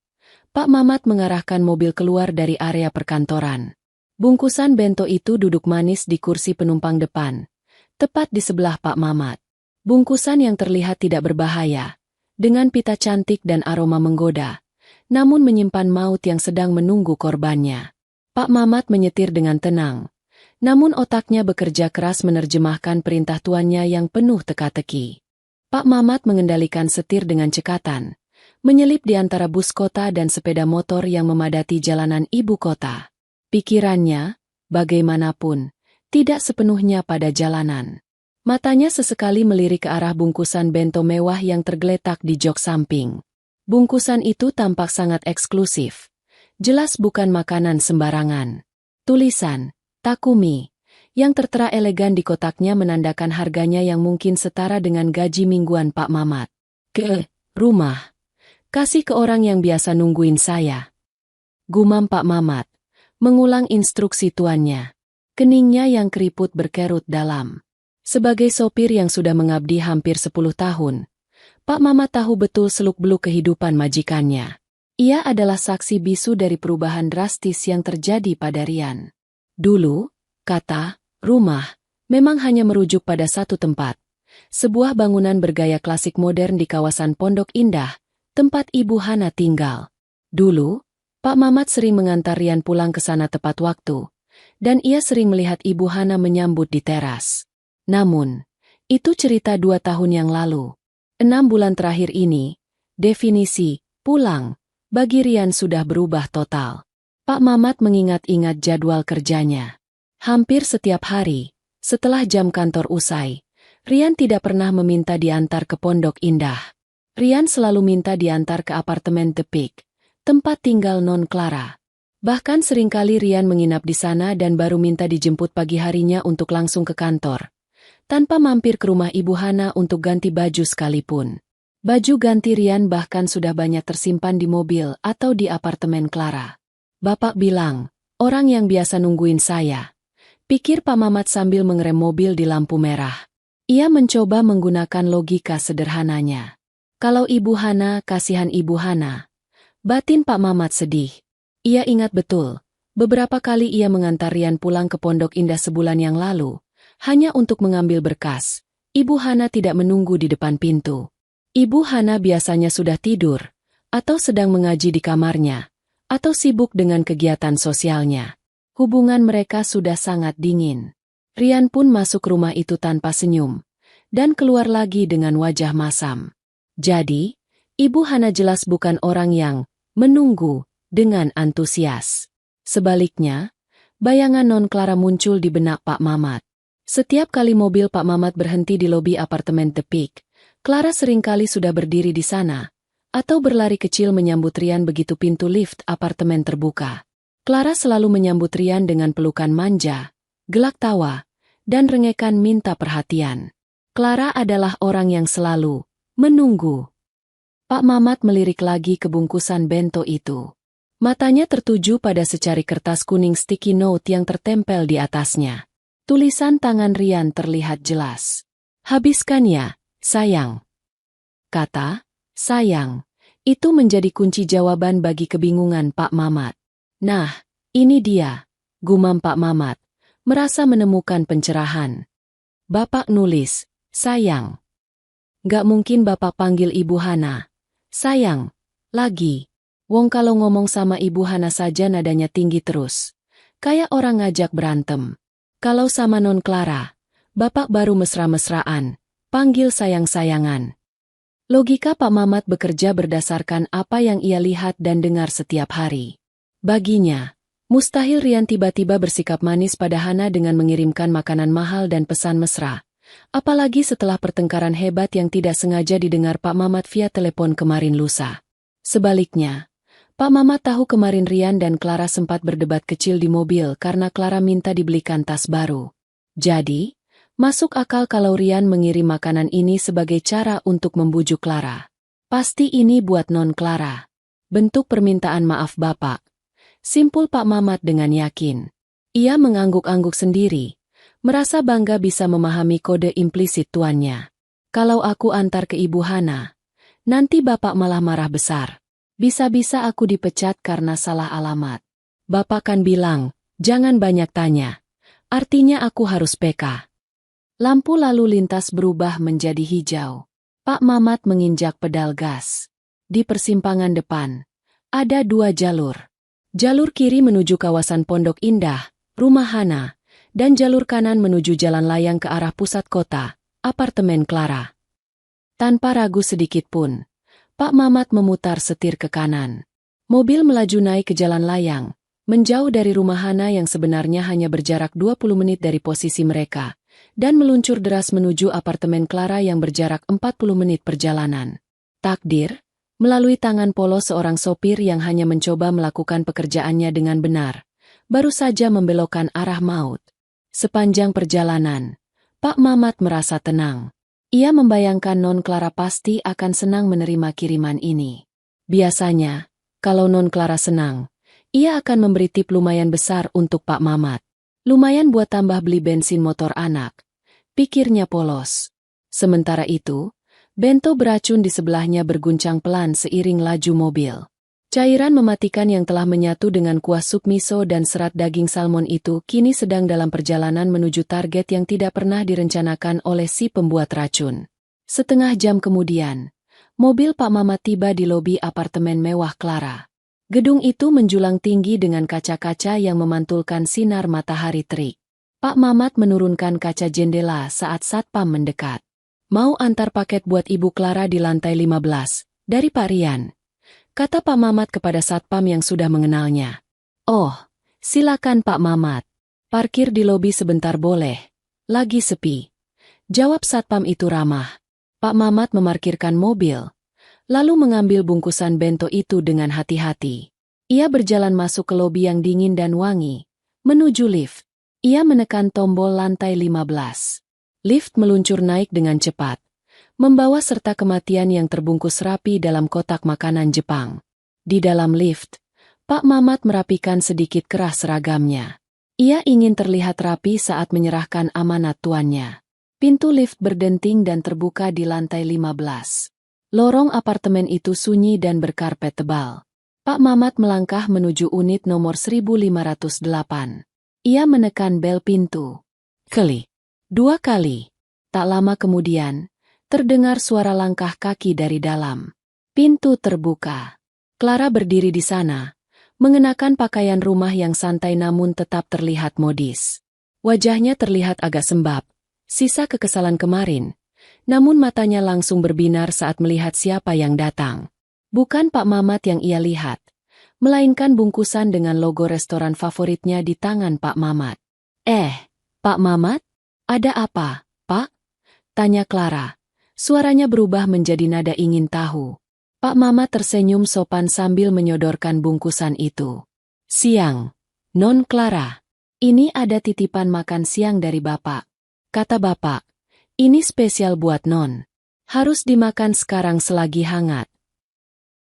Pak Mamat mengarahkan mobil keluar dari area perkantoran. Bungkusan bento itu duduk manis di kursi penumpang depan, tepat di sebelah Pak Mamat. Bungkusan yang terlihat tidak berbahaya, dengan pita cantik dan aroma menggoda, namun menyimpan maut yang sedang menunggu korbannya. Pak Mamat menyetir dengan tenang, namun otaknya bekerja keras menerjemahkan perintah tuannya yang penuh teka-teki. Pak Mamat mengendalikan setir dengan cekatan, menyelip di antara bus kota dan sepeda motor yang memadati jalanan ibu kota. Pikirannya, bagaimanapun, tidak sepenuhnya pada jalanan. Matanya sesekali melirik ke arah bungkusan bento mewah yang tergeletak di jok samping. Bungkusan itu tampak sangat eksklusif. Jelas bukan makanan sembarangan. Tulisan, Takumi, yang tertera elegan di kotaknya menandakan harganya yang mungkin setara dengan gaji mingguan Pak Mamat. Ke rumah. Kasih ke orang yang biasa nungguin saya. Gumam Pak Mamat, mengulang instruksi tuannya. Keningnya yang keriput berkerut dalam. Sebagai sopir yang sudah mengabdi hampir 10 tahun, Pak Mamat tahu betul seluk-beluk kehidupan majikannya. Ia adalah saksi bisu dari perubahan drastis yang terjadi pada Rian. Dulu, kata, rumah, memang hanya merujuk pada satu tempat. Sebuah bangunan bergaya klasik modern di kawasan Pondok Indah, tempat Ibu Hana tinggal. Dulu, Pak Mamat sering mengantar Rian pulang ke sana tepat waktu, dan ia sering melihat Ibu Hana menyambut di teras. Namun, itu cerita 2 tahun yang lalu. 6 bulan terakhir ini, definisi pulang bagi Rian sudah berubah total. Pak Mamat mengingat-ingat jadwal kerjanya. Hampir setiap hari, setelah jam kantor usai, Rian tidak pernah meminta diantar ke Pondok Indah. Rian selalu minta diantar ke apartemen The Peak, tempat tinggal Non Clara. Bahkan seringkali Rian menginap di sana dan baru minta dijemput pagi harinya untuk langsung ke kantor, tanpa mampir ke rumah Ibu Hana untuk ganti baju sekalipun. Baju ganti Rian bahkan sudah banyak tersimpan di mobil atau di apartemen Clara. Bapak bilang, orang yang biasa nungguin saya. Pikir Pak Mamat sambil mengerem mobil di lampu merah. Ia mencoba menggunakan logika sederhananya. Kalau Ibu Hana, kasihan Ibu Hana. Batin Pak Mamat sedih. Ia ingat betul, beberapa kali ia mengantar Rian pulang ke Pondok Indah sebulan yang lalu, hanya untuk mengambil berkas. Ibu Hana tidak menunggu di depan pintu. Ibu Hana biasanya sudah tidur, atau sedang mengaji di kamarnya, atau sibuk dengan kegiatan sosialnya. Hubungan mereka sudah sangat dingin. Rian pun masuk rumah itu tanpa senyum, dan keluar lagi dengan wajah masam. Jadi, Ibu Hana jelas bukan orang yang menunggu dengan antusias. Sebaliknya, bayangan Non Clara muncul di benak Pak Mamat. Setiap kali mobil Pak Mamat berhenti di lobi apartemen The Peak, Clara seringkali sudah berdiri di sana, atau berlari kecil menyambut Rian begitu pintu lift apartemen terbuka. Clara selalu menyambut Rian dengan pelukan manja, gelak tawa, dan rengekan minta perhatian. Clara adalah orang yang selalu menunggu. Pak Mamat melirik lagi ke bungkusan bento itu. Matanya tertuju pada secari kertas kuning sticky note yang tertempel di atasnya. Tulisan tangan Rian terlihat jelas. Habiskan ya, sayang. Kata, sayang, itu menjadi kunci jawaban bagi kebingungan Pak Mamat. Nah, ini dia, gumam Pak Mamat, merasa menemukan pencerahan. Bapak nulis, sayang. Gak mungkin Bapak panggil Ibu Hana. Sayang, lagi. Wong kalau ngomong sama Ibu Hana saja nadanya tinggi terus. Kayak orang ngajak berantem. Kalau sama Non Clara, Bapak baru mesra-mesraan, panggil sayang-sayangan. Logika Pak Mamat bekerja berdasarkan apa yang ia lihat dan dengar setiap hari. Baginya, mustahil Rian tiba-tiba bersikap manis pada Hana dengan mengirimkan makanan mahal dan pesan mesra. Apalagi setelah pertengkaran hebat yang tidak sengaja didengar Pak Mamat via telepon kemarin lusa. Sebaliknya, Pak Mamat tahu kemarin Rian dan Clara sempat berdebat kecil di mobil karena Clara minta dibelikan tas baru. Jadi, masuk akal kalau Rian mengirim makanan ini sebagai cara untuk membujuk Clara. Pasti ini buat Non Clara. Bentuk permintaan maaf Bapak. Simpul Pak Mamat dengan yakin. Ia mengangguk-angguk sendiri. Merasa bangga bisa memahami kode implisit tuannya. Kalau aku antar ke Ibu Hana, nanti Bapak malah marah besar. Bisa-bisa aku dipecat karena salah alamat. Bapak kan bilang, jangan banyak tanya. Artinya aku harus PK. Lampu lalu lintas berubah menjadi hijau. Pak Mamat menginjak pedal gas. Di persimpangan depan, ada 2 jalur. Jalur kiri menuju kawasan Pondok Indah, rumah Hana, dan jalur kanan menuju jalan layang ke arah pusat kota, apartemen Clara. Tanpa ragu sedikit pun, Pak Mamat memutar setir ke kanan. Mobil melaju naik ke jalan layang, menjauh dari rumah Hana yang sebenarnya hanya berjarak 20 menit dari posisi mereka, dan meluncur deras menuju apartemen Clara yang berjarak 40 menit perjalanan. Takdir, melalui tangan polos seorang sopir yang hanya mencoba melakukan pekerjaannya dengan benar, baru saja membelokkan arah maut. Sepanjang perjalanan, Pak Mamat merasa tenang. Ia membayangkan Non Clara pasti akan senang menerima kiriman ini. Biasanya, kalau Non Clara senang, ia akan memberi tip lumayan besar untuk Pak Mamat. Lumayan buat tambah beli bensin motor anak, pikirnya polos. Sementara itu, bento beracun di sebelahnya berguncang pelan seiring laju mobil. Cairan mematikan yang telah menyatu dengan kuah sup miso dan serat daging salmon itu kini sedang dalam perjalanan menuju target yang tidak pernah direncanakan oleh si pembuat racun. Setengah jam kemudian, mobil Pak Mamat tiba di lobi apartemen mewah Clara. Gedung itu menjulang tinggi dengan kaca-kaca yang memantulkan sinar matahari terik. Pak Mamat menurunkan kaca jendela saat satpam mendekat. Mau antar paket buat Ibu Clara di lantai 15, dari Pak Rian, kata Pak Mamat kepada satpam yang sudah mengenalnya. Oh, silakan Pak Mamat. Parkir di lobi sebentar boleh. Lagi sepi, jawab satpam itu ramah. Pak Mamat memarkirkan mobil, lalu mengambil bungkusan bento itu dengan hati-hati. Ia berjalan masuk ke lobi yang dingin dan wangi, menuju lift. Ia menekan tombol lantai 15. Lift meluncur naik dengan cepat, membawa serta kematian yang terbungkus rapi dalam kotak makanan Jepang. Di dalam lift, Pak Mamat merapikan sedikit kerah seragamnya. Ia ingin terlihat rapi saat menyerahkan amanat tuannya. Pintu lift berdenting dan terbuka di lantai 15. Lorong apartemen itu sunyi dan berkarpet tebal. Pak Mamat melangkah menuju unit nomor 1508. Ia menekan bel pintu. Klik. 2 kali. Tak lama kemudian, terdengar suara langkah kaki dari dalam. Pintu terbuka. Clara berdiri di sana, mengenakan pakaian rumah yang santai namun tetap terlihat modis. Wajahnya terlihat agak sembab, sisa kekesalan kemarin, namun matanya langsung berbinar saat melihat siapa yang datang. Bukan Pak Mamat yang ia lihat, melainkan bungkusan dengan logo restoran favoritnya di tangan Pak Mamat. Pak Mamat? Ada apa, Pak? Tanya Clara. Suaranya berubah menjadi nada ingin tahu. Pak Mamat tersenyum sopan sambil menyodorkan bungkusan itu. Siang, Non Clara. Ini ada titipan makan siang dari Bapak. Kata Bapak, ini spesial buat Non. Harus dimakan sekarang selagi hangat.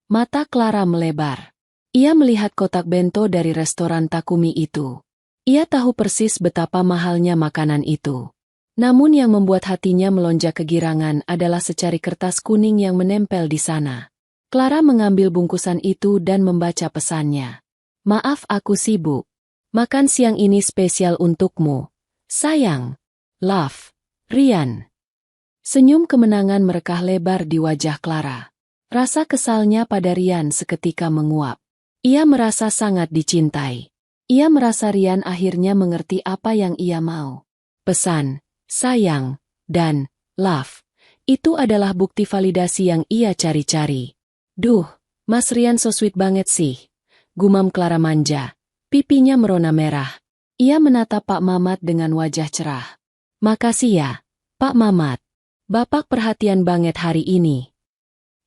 Mata Clara melebar. Ia melihat kotak bento dari restoran Takumi itu. Ia tahu persis betapa mahalnya makanan itu. Namun yang membuat hatinya melonjak kegirangan adalah secari kertas kuning yang menempel di sana. Clara mengambil bungkusan itu dan membaca pesannya. Maaf aku sibuk. Makan siang ini spesial untukmu. Sayang. Love. Rian. Senyum kemenangan merekah lebar di wajah Clara. Rasa kesalnya pada Rian seketika menguap. Ia merasa sangat dicintai. Ia merasa Rian akhirnya mengerti apa yang ia mau. Pesan, sayang, dan love. Itu adalah bukti validasi yang ia cari-cari. Duh, Mas Rian so sweet banget sih. Gumam Clara manja. Pipinya merona merah. Ia menatap Pak Mamat dengan wajah cerah. Makasih ya, Pak Mamat. Bapak perhatian banget hari ini.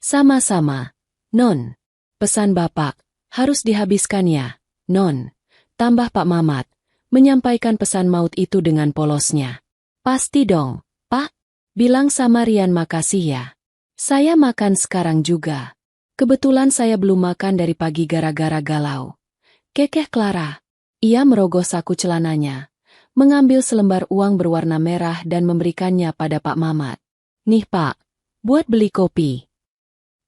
Sama-sama, Non. Pesan Bapak, harus dihabiskan ya, Non. Tambah Pak Mamat, menyampaikan pesan maut itu dengan polosnya. Pasti dong, Pak. Bilang sama Rian makasih ya. Saya makan sekarang juga. Kebetulan saya belum makan dari pagi gara-gara galau. Kekeh Clara. Ia merogoh saku celananya, mengambil selembar uang berwarna merah dan memberikannya pada Pak Mamat. Nih Pak, buat beli kopi.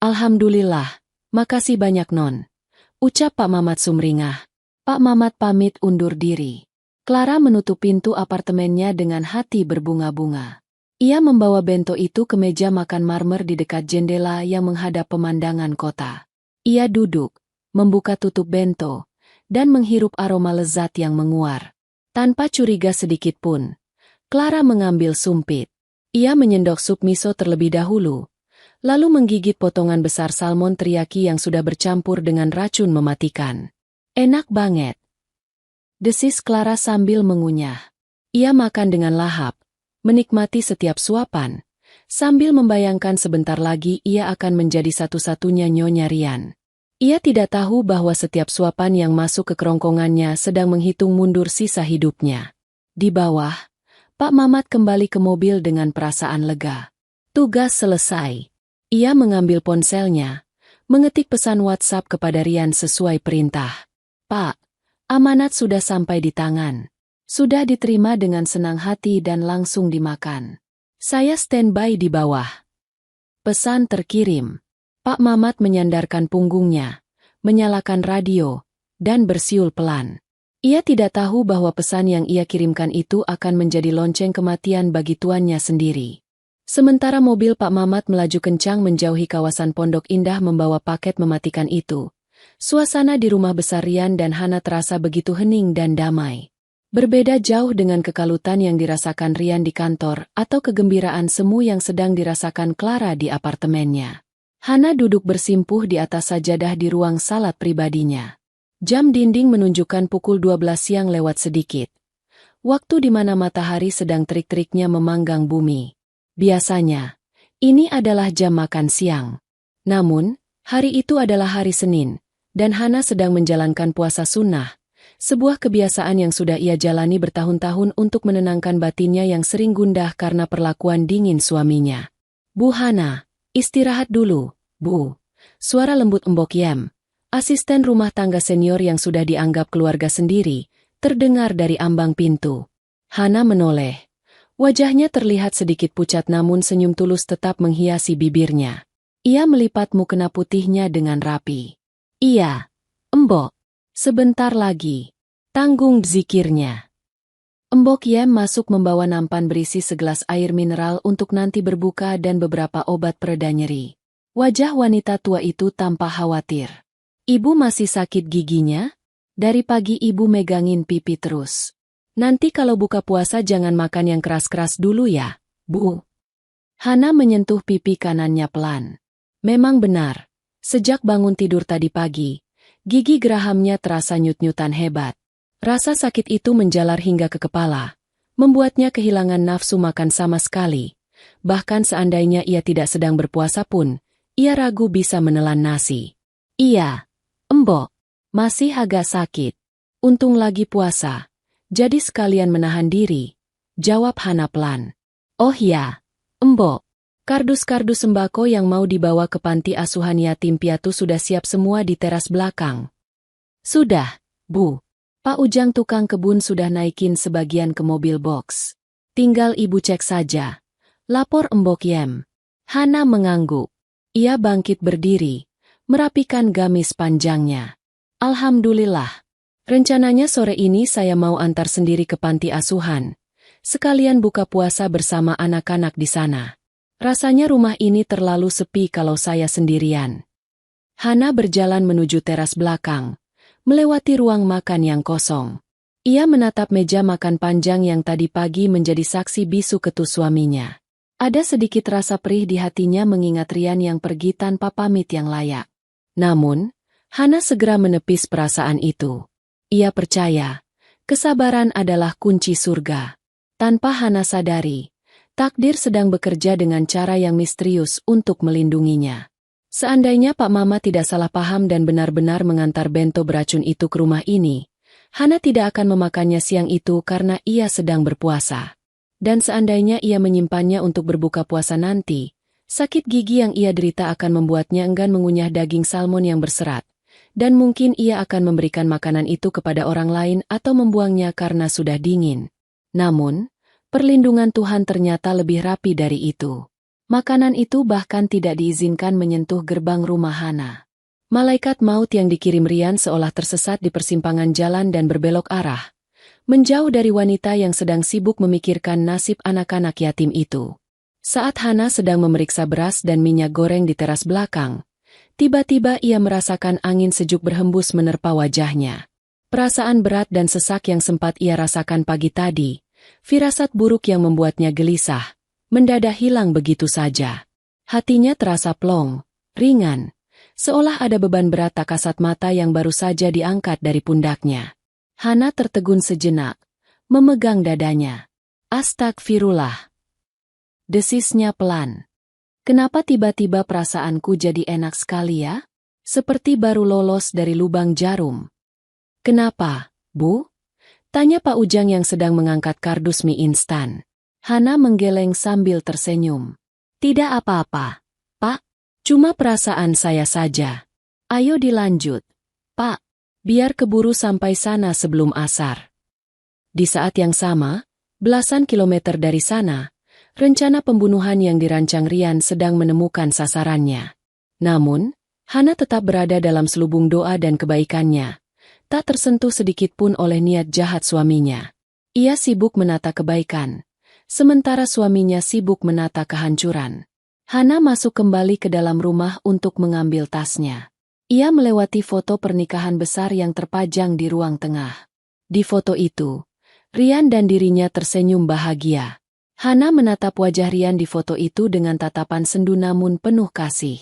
Alhamdulillah, makasih banyak Non. Ucap Pak Mamat sumringah. Pak Mamat pamit undur diri. Clara menutup pintu apartemennya dengan hati berbunga-bunga. Ia membawa bento itu ke meja makan marmer di dekat jendela yang menghadap pemandangan kota. Ia duduk, membuka tutup bento, dan menghirup aroma lezat yang menguar. Tanpa curiga sedikit pun, Clara mengambil sumpit. Ia menyendok sup miso terlebih dahulu, lalu menggigit potongan besar salmon teriyaki yang sudah bercampur dengan racun mematikan. Enak banget, desis Clara sambil mengunyah. Ia makan dengan lahap, menikmati setiap suapan, sambil membayangkan sebentar lagi ia akan menjadi satu-satunya Nyonya Rian. Ia tidak tahu bahwa setiap suapan yang masuk ke kerongkongannya sedang menghitung mundur sisa hidupnya. Di bawah, Pak Mamat kembali ke mobil dengan perasaan lega. Tugas selesai. Ia mengambil ponselnya, mengetik pesan WhatsApp kepada Rian sesuai perintah. Pak, amanat sudah sampai di tangan. Sudah diterima dengan senang hati dan langsung dimakan. Saya standby di bawah. Pesan terkirim. Pak Mamat menyandarkan punggungnya, menyalakan radio, dan bersiul pelan. Ia tidak tahu bahwa pesan yang ia kirimkan itu akan menjadi lonceng kematian bagi tuannya sendiri. Sementara mobil Pak Mamat melaju kencang menjauhi kawasan Pondok Indah membawa paket mematikan itu, suasana di rumah besar Rian dan Hana terasa begitu hening dan damai. Berbeda jauh dengan kekalutan yang dirasakan Rian di kantor atau kegembiraan semu yang sedang dirasakan Clara di apartemennya. Hana duduk bersimpuh di atas sajadah di ruang salat pribadinya. Jam dinding menunjukkan pukul 12 siang lewat sedikit. Waktu di mana matahari sedang terik-teriknya memanggang bumi. Biasanya, ini adalah jam makan siang. Namun, hari itu adalah hari Senin, dan Hana sedang menjalankan puasa sunnah, sebuah kebiasaan yang sudah ia jalani bertahun-tahun untuk menenangkan batinnya yang sering gundah karena perlakuan dingin suaminya. Bu Hana, istirahat dulu, Bu. Suara lembut Mbok Yem, asisten rumah tangga senior yang sudah dianggap keluarga sendiri, terdengar dari ambang pintu. Hana menoleh. Wajahnya terlihat sedikit pucat namun senyum tulus tetap menghiasi bibirnya. Ia melipat mukena putihnya dengan rapi. Iya, Mbok. Sebentar lagi. Tanggung zikirnya. Mbok Yem masuk membawa nampan berisi segelas air mineral untuk nanti berbuka dan beberapa obat pereda nyeri. Wajah wanita tua itu tampak khawatir. Ibu masih sakit giginya? Dari pagi ibu megangin pipi terus. Nanti kalau buka puasa jangan makan yang keras-keras dulu ya, Bu. Hana menyentuh pipi kanannya pelan. Memang benar, sejak bangun tidur tadi pagi, gigi gerahamnya terasa nyut-nyutan hebat. Rasa sakit itu menjalar hingga ke kepala, membuatnya kehilangan nafsu makan sama sekali. Bahkan seandainya ia tidak sedang berpuasa pun, ia ragu bisa menelan nasi. Iya, Mbok, masih agak sakit. Untung lagi puasa, jadi sekalian menahan diri, jawab Hana pelan. Oh ya, Mbok, kardus-kardus sembako yang mau dibawa ke panti asuhan yatim piatu sudah siap semua di teras belakang. Sudah, Bu. Pak Ujang tukang kebun sudah naikin sebagian ke mobil box. Tinggal ibu cek saja. Lapor Mbok Yem. Hana mengangguk. Ia bangkit berdiri, merapikan gamis panjangnya. Alhamdulillah. Rencananya sore ini saya mau antar sendiri ke panti asuhan. Sekalian buka puasa bersama anak-anak di sana. Rasanya rumah ini terlalu sepi kalau saya sendirian. Hana berjalan menuju teras belakang, melewati ruang makan yang kosong. Ia menatap meja makan panjang yang tadi pagi menjadi saksi bisu ketu suaminya. Ada sedikit rasa perih di hatinya mengingat Rian yang pergi tanpa pamit yang layak. Namun, Hana segera menepis perasaan itu. Ia percaya, kesabaran adalah kunci surga. Tanpa Hana sadari, takdir sedang bekerja dengan cara yang misterius untuk melindunginya. Seandainya Pak Mama tidak salah paham dan benar-benar mengantar bento beracun itu ke rumah ini, Hana tidak akan memakannya siang itu karena ia sedang berpuasa. Dan seandainya ia menyimpannya untuk berbuka puasa nanti, sakit gigi yang ia derita akan membuatnya enggan mengunyah daging salmon yang berserat, dan mungkin ia akan memberikan makanan itu kepada orang lain atau membuangnya karena sudah dingin. Namun, perlindungan Tuhan ternyata lebih rapi dari itu. Makanan itu bahkan tidak diizinkan menyentuh gerbang rumah Hana. Malaikat maut yang dikirim Rian seolah tersesat di persimpangan jalan dan berbelok arah, menjauh dari wanita yang sedang sibuk memikirkan nasib anak-anak yatim itu. Saat Hana sedang memeriksa beras dan minyak goreng di teras belakang, tiba-tiba ia merasakan angin sejuk berhembus menerpa wajahnya. Perasaan berat dan sesak yang sempat ia rasakan pagi tadi, firasat buruk yang membuatnya gelisah, mendadak hilang begitu saja. Hatinya terasa plong, ringan, seolah ada beban berat tak kasat mata yang baru saja diangkat dari pundaknya. Hana tertegun sejenak, memegang dadanya. Astagfirullah. Desisnya pelan. Kenapa tiba-tiba perasaanku jadi enak sekali ya? Seperti baru lolos dari lubang jarum. Kenapa, Bu? Tanya Pak Ujang yang sedang mengangkat kardus mie instan. Hana menggeleng sambil tersenyum. Tidak apa-apa, Pak. Cuma perasaan saya saja. Ayo dilanjut, Pak. Biar keburu sampai sana sebelum asar. Di saat yang sama, belasan kilometer dari sana, rencana pembunuhan yang dirancang Rian sedang menemukan sasarannya. Namun, Hana tetap berada dalam selubung doa dan kebaikannya, tak tersentuh sedikitpun oleh niat jahat suaminya. Ia sibuk menata kebaikan, sementara suaminya sibuk menata kehancuran. Hana masuk kembali ke dalam rumah untuk mengambil tasnya. Ia melewati foto pernikahan besar yang terpajang di ruang tengah. Di foto itu, Rian dan dirinya tersenyum bahagia. Hana menatap wajah Rian di foto itu dengan tatapan sendu namun penuh kasih.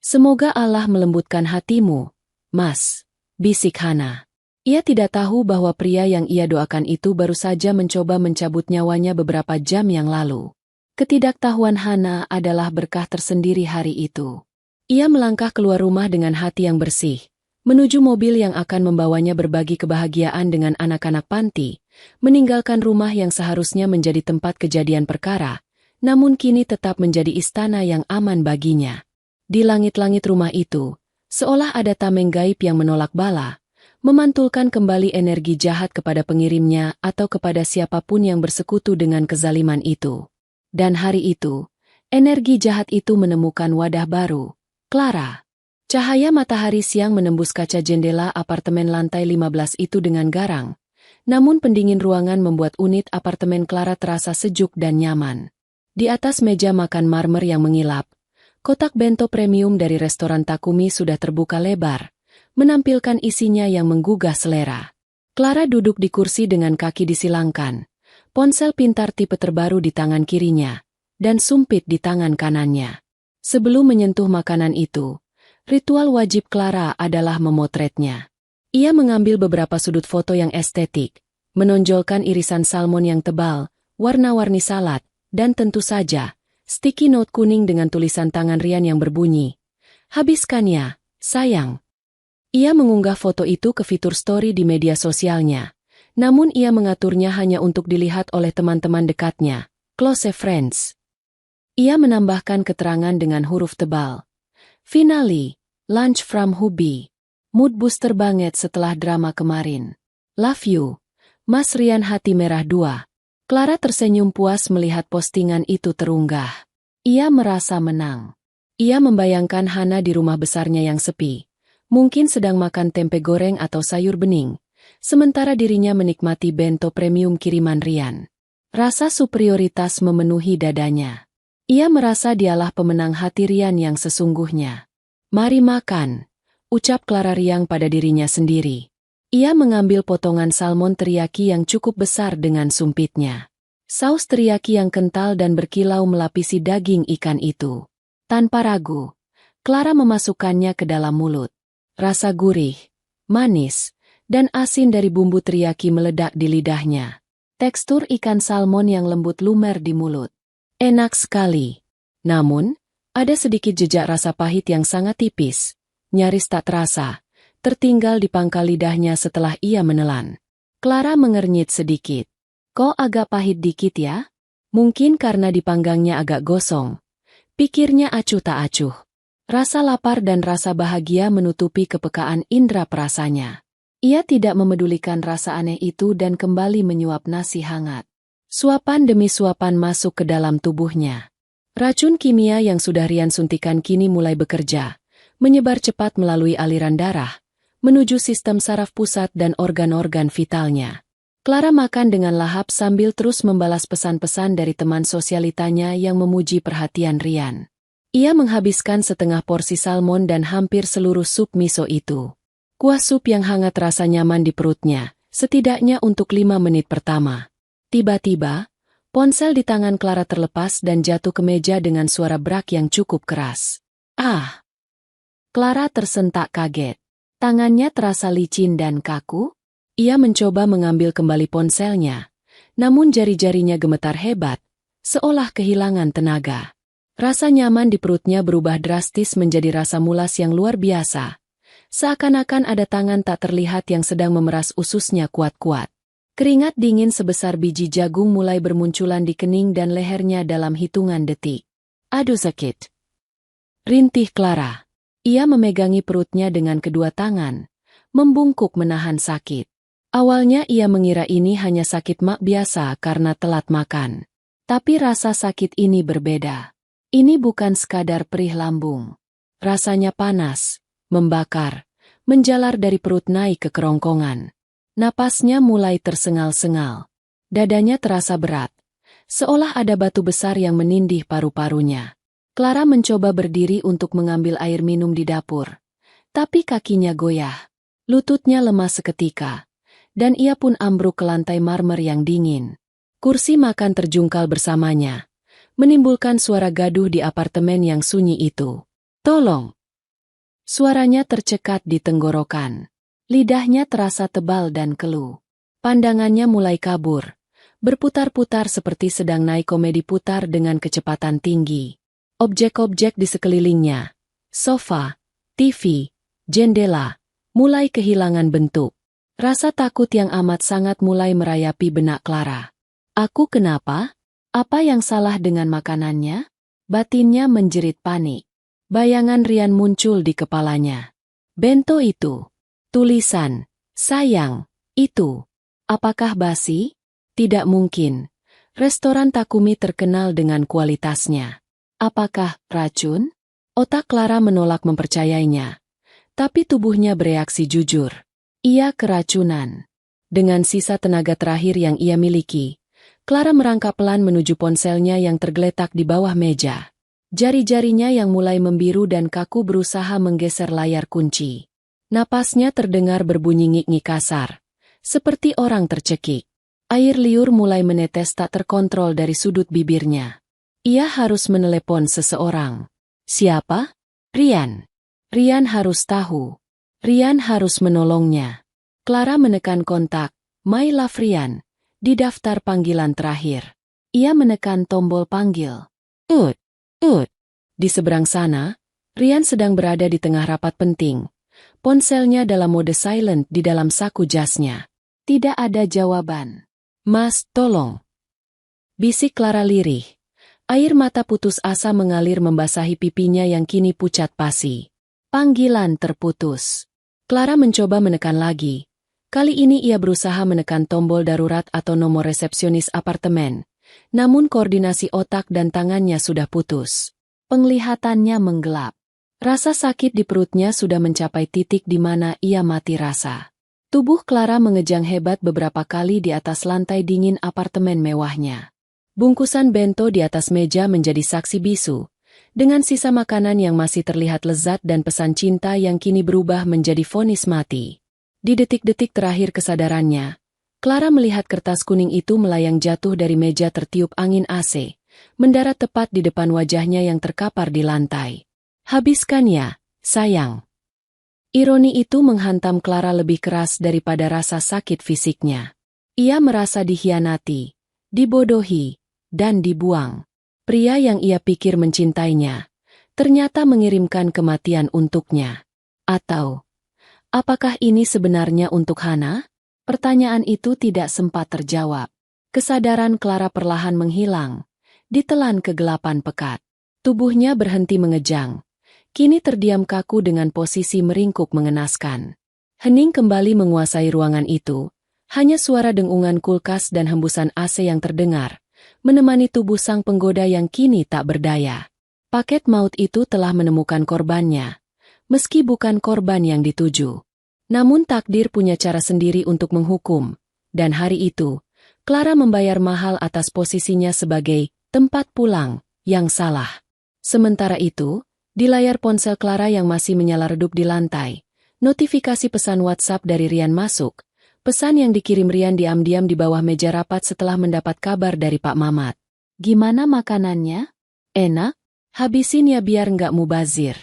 Semoga Allah melembutkan hatimu, Mas, bisik Hana. Ia tidak tahu bahwa pria yang ia doakan itu baru saja mencoba mencabut nyawanya beberapa jam yang lalu. Ketidaktahuan Hana adalah berkah tersendiri hari itu. Ia melangkah keluar rumah dengan hati yang bersih, menuju mobil yang akan membawanya berbagi kebahagiaan dengan anak-anak panti, meninggalkan rumah yang seharusnya menjadi tempat kejadian perkara, namun kini tetap menjadi istana yang aman baginya. Di langit-langit rumah itu, seolah ada tameng gaib yang menolak bala, memantulkan kembali energi jahat kepada pengirimnya atau kepada siapapun yang bersekutu dengan kezaliman itu. Dan hari itu, energi jahat itu menemukan wadah baru, Clara. Cahaya matahari siang menembus kaca jendela apartemen lantai 15 itu dengan garang, namun pendingin ruangan membuat unit apartemen Clara terasa sejuk dan nyaman. Di atas meja makan marmer yang mengilap, kotak bento premium dari restoran Takumi sudah terbuka lebar, menampilkan isinya yang menggugah selera. Clara duduk di kursi dengan kaki disilangkan, ponsel pintar tipe terbaru di tangan kirinya, dan sumpit di tangan kanannya. Sebelum menyentuh makanan itu, ritual wajib Clara adalah memotretnya. Ia mengambil beberapa sudut foto yang estetik, menonjolkan irisan salmon yang tebal, warna-warni salad, dan tentu saja, sticky note kuning dengan tulisan tangan Rian yang berbunyi, "Habiskannya, sayang." Ia mengunggah foto itu ke fitur story di media sosialnya. Namun ia mengaturnya hanya untuk dilihat oleh teman-teman dekatnya, close friends. Ia menambahkan keterangan dengan huruf tebal. Finally, lunch from hubby. Mood booster banget setelah drama kemarin. Love you, Mas Rian hati merah 2. Clara tersenyum puas melihat postingan itu terunggah. Ia merasa menang. Ia membayangkan Hana di rumah besarnya yang sepi. Mungkin sedang makan tempe goreng atau sayur bening. Sementara dirinya menikmati bento premium kiriman Rian. Rasa superioritas memenuhi dadanya. Ia merasa dialah pemenang hati Rian yang sesungguhnya. "Mari makan," ucap Clara riang pada dirinya sendiri. Ia mengambil potongan salmon teriyaki yang cukup besar dengan sumpitnya. Saus teriyaki yang kental dan berkilau melapisi daging ikan itu. Tanpa ragu, Clara memasukkannya ke dalam mulut. Rasa gurih, manis, dan asin dari bumbu teriyaki meledak di lidahnya. Tekstur ikan salmon yang lembut lumer di mulut. Enak sekali. Namun, ada sedikit jejak rasa pahit yang sangat tipis, nyaris tak terasa, tertinggal di pangkal lidahnya setelah ia menelan. Clara mengernyit sedikit. "Kok agak pahit dikit ya? Mungkin karena dipanggangnya agak gosong." Pikirnya acuh tak acuh. Rasa lapar dan rasa bahagia menutupi kepekaan indera perasanya. Ia tidak memedulikan rasa aneh itu dan kembali menyuap nasi hangat. Suapan demi suapan masuk ke dalam tubuhnya. Racun kimia yang sudah Rian suntikan kini mulai bekerja, menyebar cepat melalui aliran darah, menuju sistem saraf pusat dan organ-organ vitalnya. Clara makan dengan lahap sambil terus membalas pesan-pesan dari teman sosialitanya yang memuji perhatian Rian. Ia menghabiskan setengah porsi salmon dan hampir seluruh sup miso itu. Kuah sup yang hangat rasa nyaman di perutnya, setidaknya untuk 5 menit pertama. Tiba-tiba, Ponsel di tangan Clara terlepas dan jatuh ke meja dengan suara brak yang cukup keras. Ah! Clara tersentak kaget. Tangannya terasa licin dan kaku. Ia mencoba mengambil kembali ponselnya, namun jari-jarinya gemetar hebat, seolah kehilangan tenaga. Rasa nyaman di perutnya berubah drastis menjadi rasa mulas yang luar biasa. Seakan-akan ada tangan tak terlihat yang sedang memeras ususnya kuat-kuat. Keringat dingin sebesar biji jagung mulai bermunculan di kening dan lehernya dalam hitungan detik. Aduh sakit! Rintih Clara. Ia memegangi perutnya dengan kedua tangan, membungkuk menahan sakit. Awalnya ia mengira ini hanya sakit mak biasa karena telat makan. Tapi rasa sakit ini berbeda. Ini bukan sekadar perih lambung. Rasanya panas, membakar, menjalar dari perut naik ke kerongkongan. Napasnya mulai tersengal-sengal. Dadanya terasa berat, seolah ada batu besar yang menindih paru-parunya. Clara mencoba berdiri untuk mengambil air minum di dapur. Tapi kakinya goyah. Lututnya lemas seketika. Dan ia pun ambruk ke lantai marmer yang dingin. Kursi makan terjungkal bersamanya, menimbulkan suara gaduh di apartemen yang sunyi itu. Tolong! Suaranya tercekat di tenggorokan. Lidahnya terasa tebal dan keluh. Pandangannya mulai kabur, berputar-putar seperti sedang naik komedi putar dengan kecepatan tinggi. Objek-objek di sekelilingnya, sofa, TV, jendela, mulai kehilangan bentuk. Rasa takut yang amat sangat mulai merayapi benak Clara. Aku kenapa? Apa yang salah dengan makanannya? Batinnya menjerit panik. Bayangan Rian muncul di kepalanya. Bento itu. Tulisan, sayang, itu. Apakah basi? Tidak mungkin. Restoran Takumi terkenal dengan kualitasnya. Apakah racun? Otak Clara menolak mempercayainya. Tapi tubuhnya bereaksi jujur. Ia keracunan. Dengan sisa tenaga terakhir yang ia miliki, Clara merangkak pelan menuju ponselnya yang tergeletak di bawah meja. Jari-jarinya yang mulai membiru dan kaku berusaha menggeser layar kunci. Napasnya terdengar berbunyi ngik-ngik kasar, seperti orang tercekik. Air liur mulai menetes tak terkontrol dari sudut bibirnya. Ia harus menelepon seseorang. Siapa? Rian. Rian harus tahu. Rian harus menolongnya. Clara menekan kontak, My Love Rian, di daftar panggilan terakhir. Ia menekan tombol panggil. Ut. Di seberang sana, Rian sedang berada di tengah rapat penting. Ponselnya dalam mode silent di dalam saku jasnya. Tidak ada jawaban. Mas, tolong. Bisik Clara lirih. Air mata putus asa mengalir membasahi pipinya yang kini pucat pasi. Panggilan terputus. Clara mencoba menekan lagi. Kali ini ia berusaha menekan tombol darurat atau nomor resepsionis apartemen. Namun koordinasi otak dan tangannya sudah putus. Penglihatannya menggelap. Rasa sakit di perutnya sudah mencapai titik di mana ia mati rasa. Tubuh Clara mengejang hebat beberapa kali di atas lantai dingin apartemen mewahnya. Bungkusan bento di atas meja menjadi saksi bisu, dengan sisa makanan yang masih terlihat lezat dan pesan cinta yang kini berubah menjadi vonis mati. Di detik-detik terakhir kesadarannya, Clara melihat kertas kuning itu melayang jatuh dari meja tertiup angin AC, mendarat tepat di depan wajahnya yang terkapar di lantai. Habiskan ya, sayang. Ironi itu menghantam Clara lebih keras daripada rasa sakit fisiknya. Ia merasa dikhianati, dibodohi, dan dibuang. Pria yang ia pikir mencintainya, ternyata mengirimkan kematian untuknya. Atau, apakah ini sebenarnya untuk Hana? Pertanyaan itu tidak sempat terjawab. Kesadaran Clara perlahan menghilang, ditelan kegelapan pekat. Tubuhnya berhenti mengejang. Kini terdiam kaku dengan posisi meringkuk mengenaskan. Hening kembali menguasai ruangan itu. Hanya suara dengungan kulkas dan hembusan AC yang terdengar, menemani tubuh sang penggoda yang kini tak berdaya. Paket maut itu telah menemukan korbannya, meski bukan korban yang dituju. Namun takdir punya cara sendiri untuk menghukum, dan hari itu, Clara membayar mahal atas posisinya sebagai tempat pulang yang salah. Sementara itu, di layar ponsel Clara yang masih menyala redup di lantai, notifikasi pesan WhatsApp dari Rian masuk. Pesan yang dikirim Rian diam-diam di bawah meja rapat setelah mendapat kabar dari Pak Mamat. Gimana makanannya? Enak? Habisin ya biar nggak mubazir.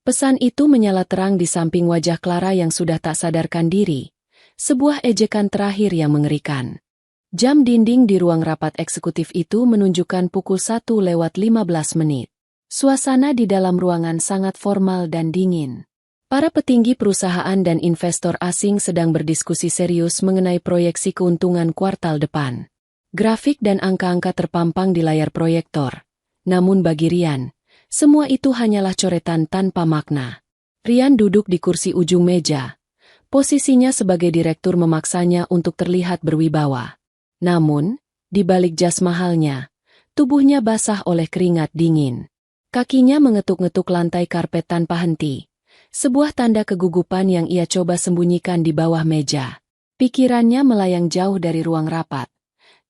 Pesan itu menyala terang di samping wajah Clara yang sudah tak sadarkan diri. Sebuah ejekan terakhir yang mengerikan. Jam dinding di ruang rapat eksekutif itu menunjukkan pukul 1:15. Suasana di dalam ruangan sangat formal dan dingin. Para petinggi perusahaan dan investor asing sedang berdiskusi serius mengenai proyeksi keuntungan kuartal depan. Grafik dan angka-angka terpampang di layar proyektor. Namun bagi Rian, semua itu hanyalah coretan tanpa makna. Rian duduk di kursi ujung meja. Posisinya sebagai direktur memaksanya untuk terlihat berwibawa. Namun, di balik jas mahalnya, tubuhnya basah oleh keringat dingin. Kakinya mengetuk-ngetuk lantai karpet tanpa henti. Sebuah tanda kegugupan yang ia coba sembunyikan di bawah meja. Pikirannya melayang jauh dari ruang rapat.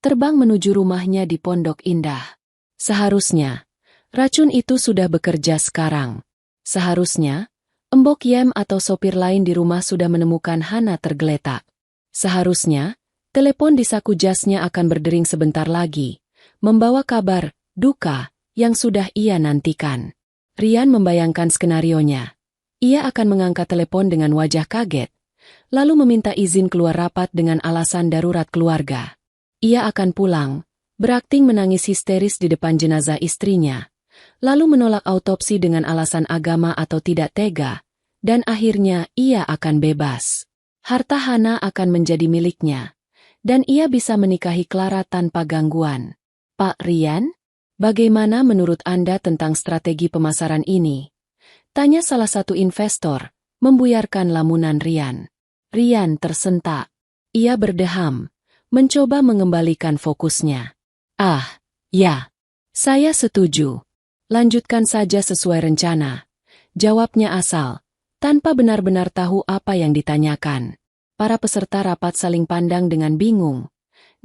Terbang menuju rumahnya di Pondok Indah. Seharusnya, racun itu sudah bekerja sekarang. Seharusnya, Mbok Yem atau sopir lain di rumah sudah menemukan Hana tergeletak. Seharusnya, telepon di saku jasnya akan berdering sebentar lagi, membawa kabar, duka, yang sudah ia nantikan. Rian membayangkan skenarionya. Ia akan mengangkat telepon dengan wajah kaget, lalu meminta izin keluar rapat dengan alasan darurat keluarga. Ia akan pulang, berakting menangis histeris di depan jenazah istrinya, lalu menolak autopsi dengan alasan agama atau tidak tega, dan akhirnya ia akan bebas. Harta Hana akan menjadi miliknya, dan ia bisa menikahi Clara tanpa gangguan. Pak Rian, bagaimana menurut Anda tentang strategi pemasaran ini? Tanya salah satu investor, membuyarkan lamunan Rian. Rian tersentak. Ia berdeham, mencoba mengembalikan fokusnya. Ah, ya. Saya setuju. Lanjutkan saja sesuai rencana. Jawabnya asal, tanpa benar-benar tahu apa yang ditanyakan. Para peserta rapat saling pandang dengan bingung.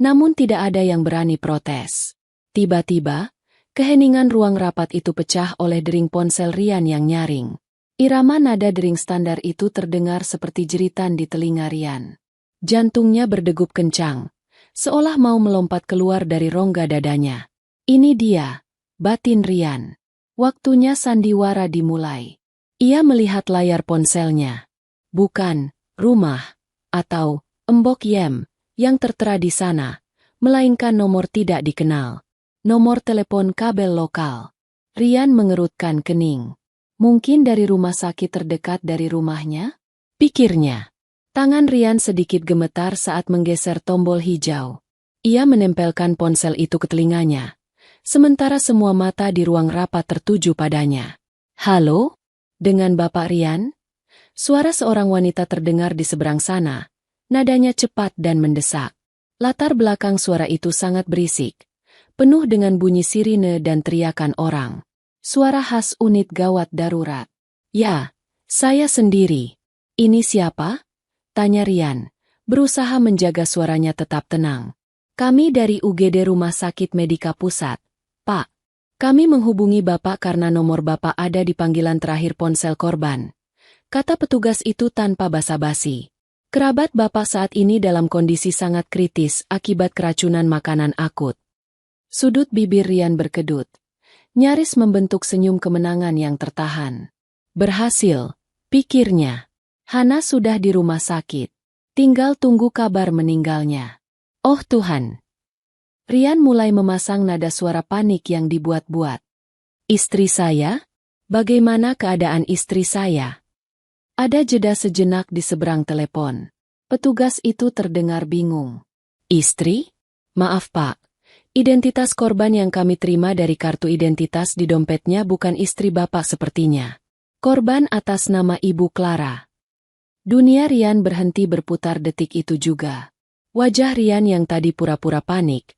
Namun tidak ada yang berani protes. Tiba-tiba, keheningan ruang rapat itu pecah oleh dering ponsel Rian yang nyaring. Irama nada dering standar itu terdengar seperti jeritan di telinga Rian. Jantungnya berdegup kencang, seolah mau melompat keluar dari rongga dadanya. Ini dia, batin Rian. Waktunya sandiwara dimulai. Ia melihat layar ponselnya. Bukan rumah atau Mbok Yem yang tertera di sana, melainkan nomor tidak dikenal. Nomor telepon kabel lokal. Rian mengerutkan kening. Mungkin dari rumah sakit terdekat dari rumahnya? Pikirnya. Tangan Rian sedikit gemetar saat menggeser tombol hijau. Ia menempelkan ponsel itu ke telinganya. Sementara semua mata di ruang rapat tertuju padanya. Halo? Dengan Bapak Rian? Suara seorang wanita terdengar di seberang sana. Nadanya cepat dan mendesak. Latar belakang suara itu sangat berisik. Penuh dengan bunyi sirine dan teriakan orang. Suara khas unit gawat darurat. Ya, saya sendiri. Ini siapa? Tanya Rian, berusaha menjaga suaranya tetap tenang. Kami dari UGD Rumah Sakit Medika Pusat, Pak. Kami menghubungi Bapak karena nomor Bapak ada di panggilan terakhir ponsel korban. Kata petugas itu tanpa basa-basi. Kerabat Bapak saat ini dalam kondisi sangat kritis akibat keracunan makanan akut. Sudut bibir Rian berkedut. Nyaris membentuk senyum kemenangan yang tertahan. Berhasil, pikirnya. Hana sudah di rumah sakit. Tinggal tunggu kabar meninggalnya. Oh Tuhan! Rian mulai memasang nada suara panik yang dibuat-buat. Istri saya? Bagaimana keadaan istri saya? Ada jeda sejenak di seberang telepon. Petugas itu terdengar bingung. Istri? Maaf Pak. Identitas korban yang kami terima dari kartu identitas di dompetnya bukan istri Bapak sepertinya. Korban atas nama Ibu Clara. Dunia Rian berhenti berputar detik itu juga. Wajah Rian yang tadi pura-pura panik,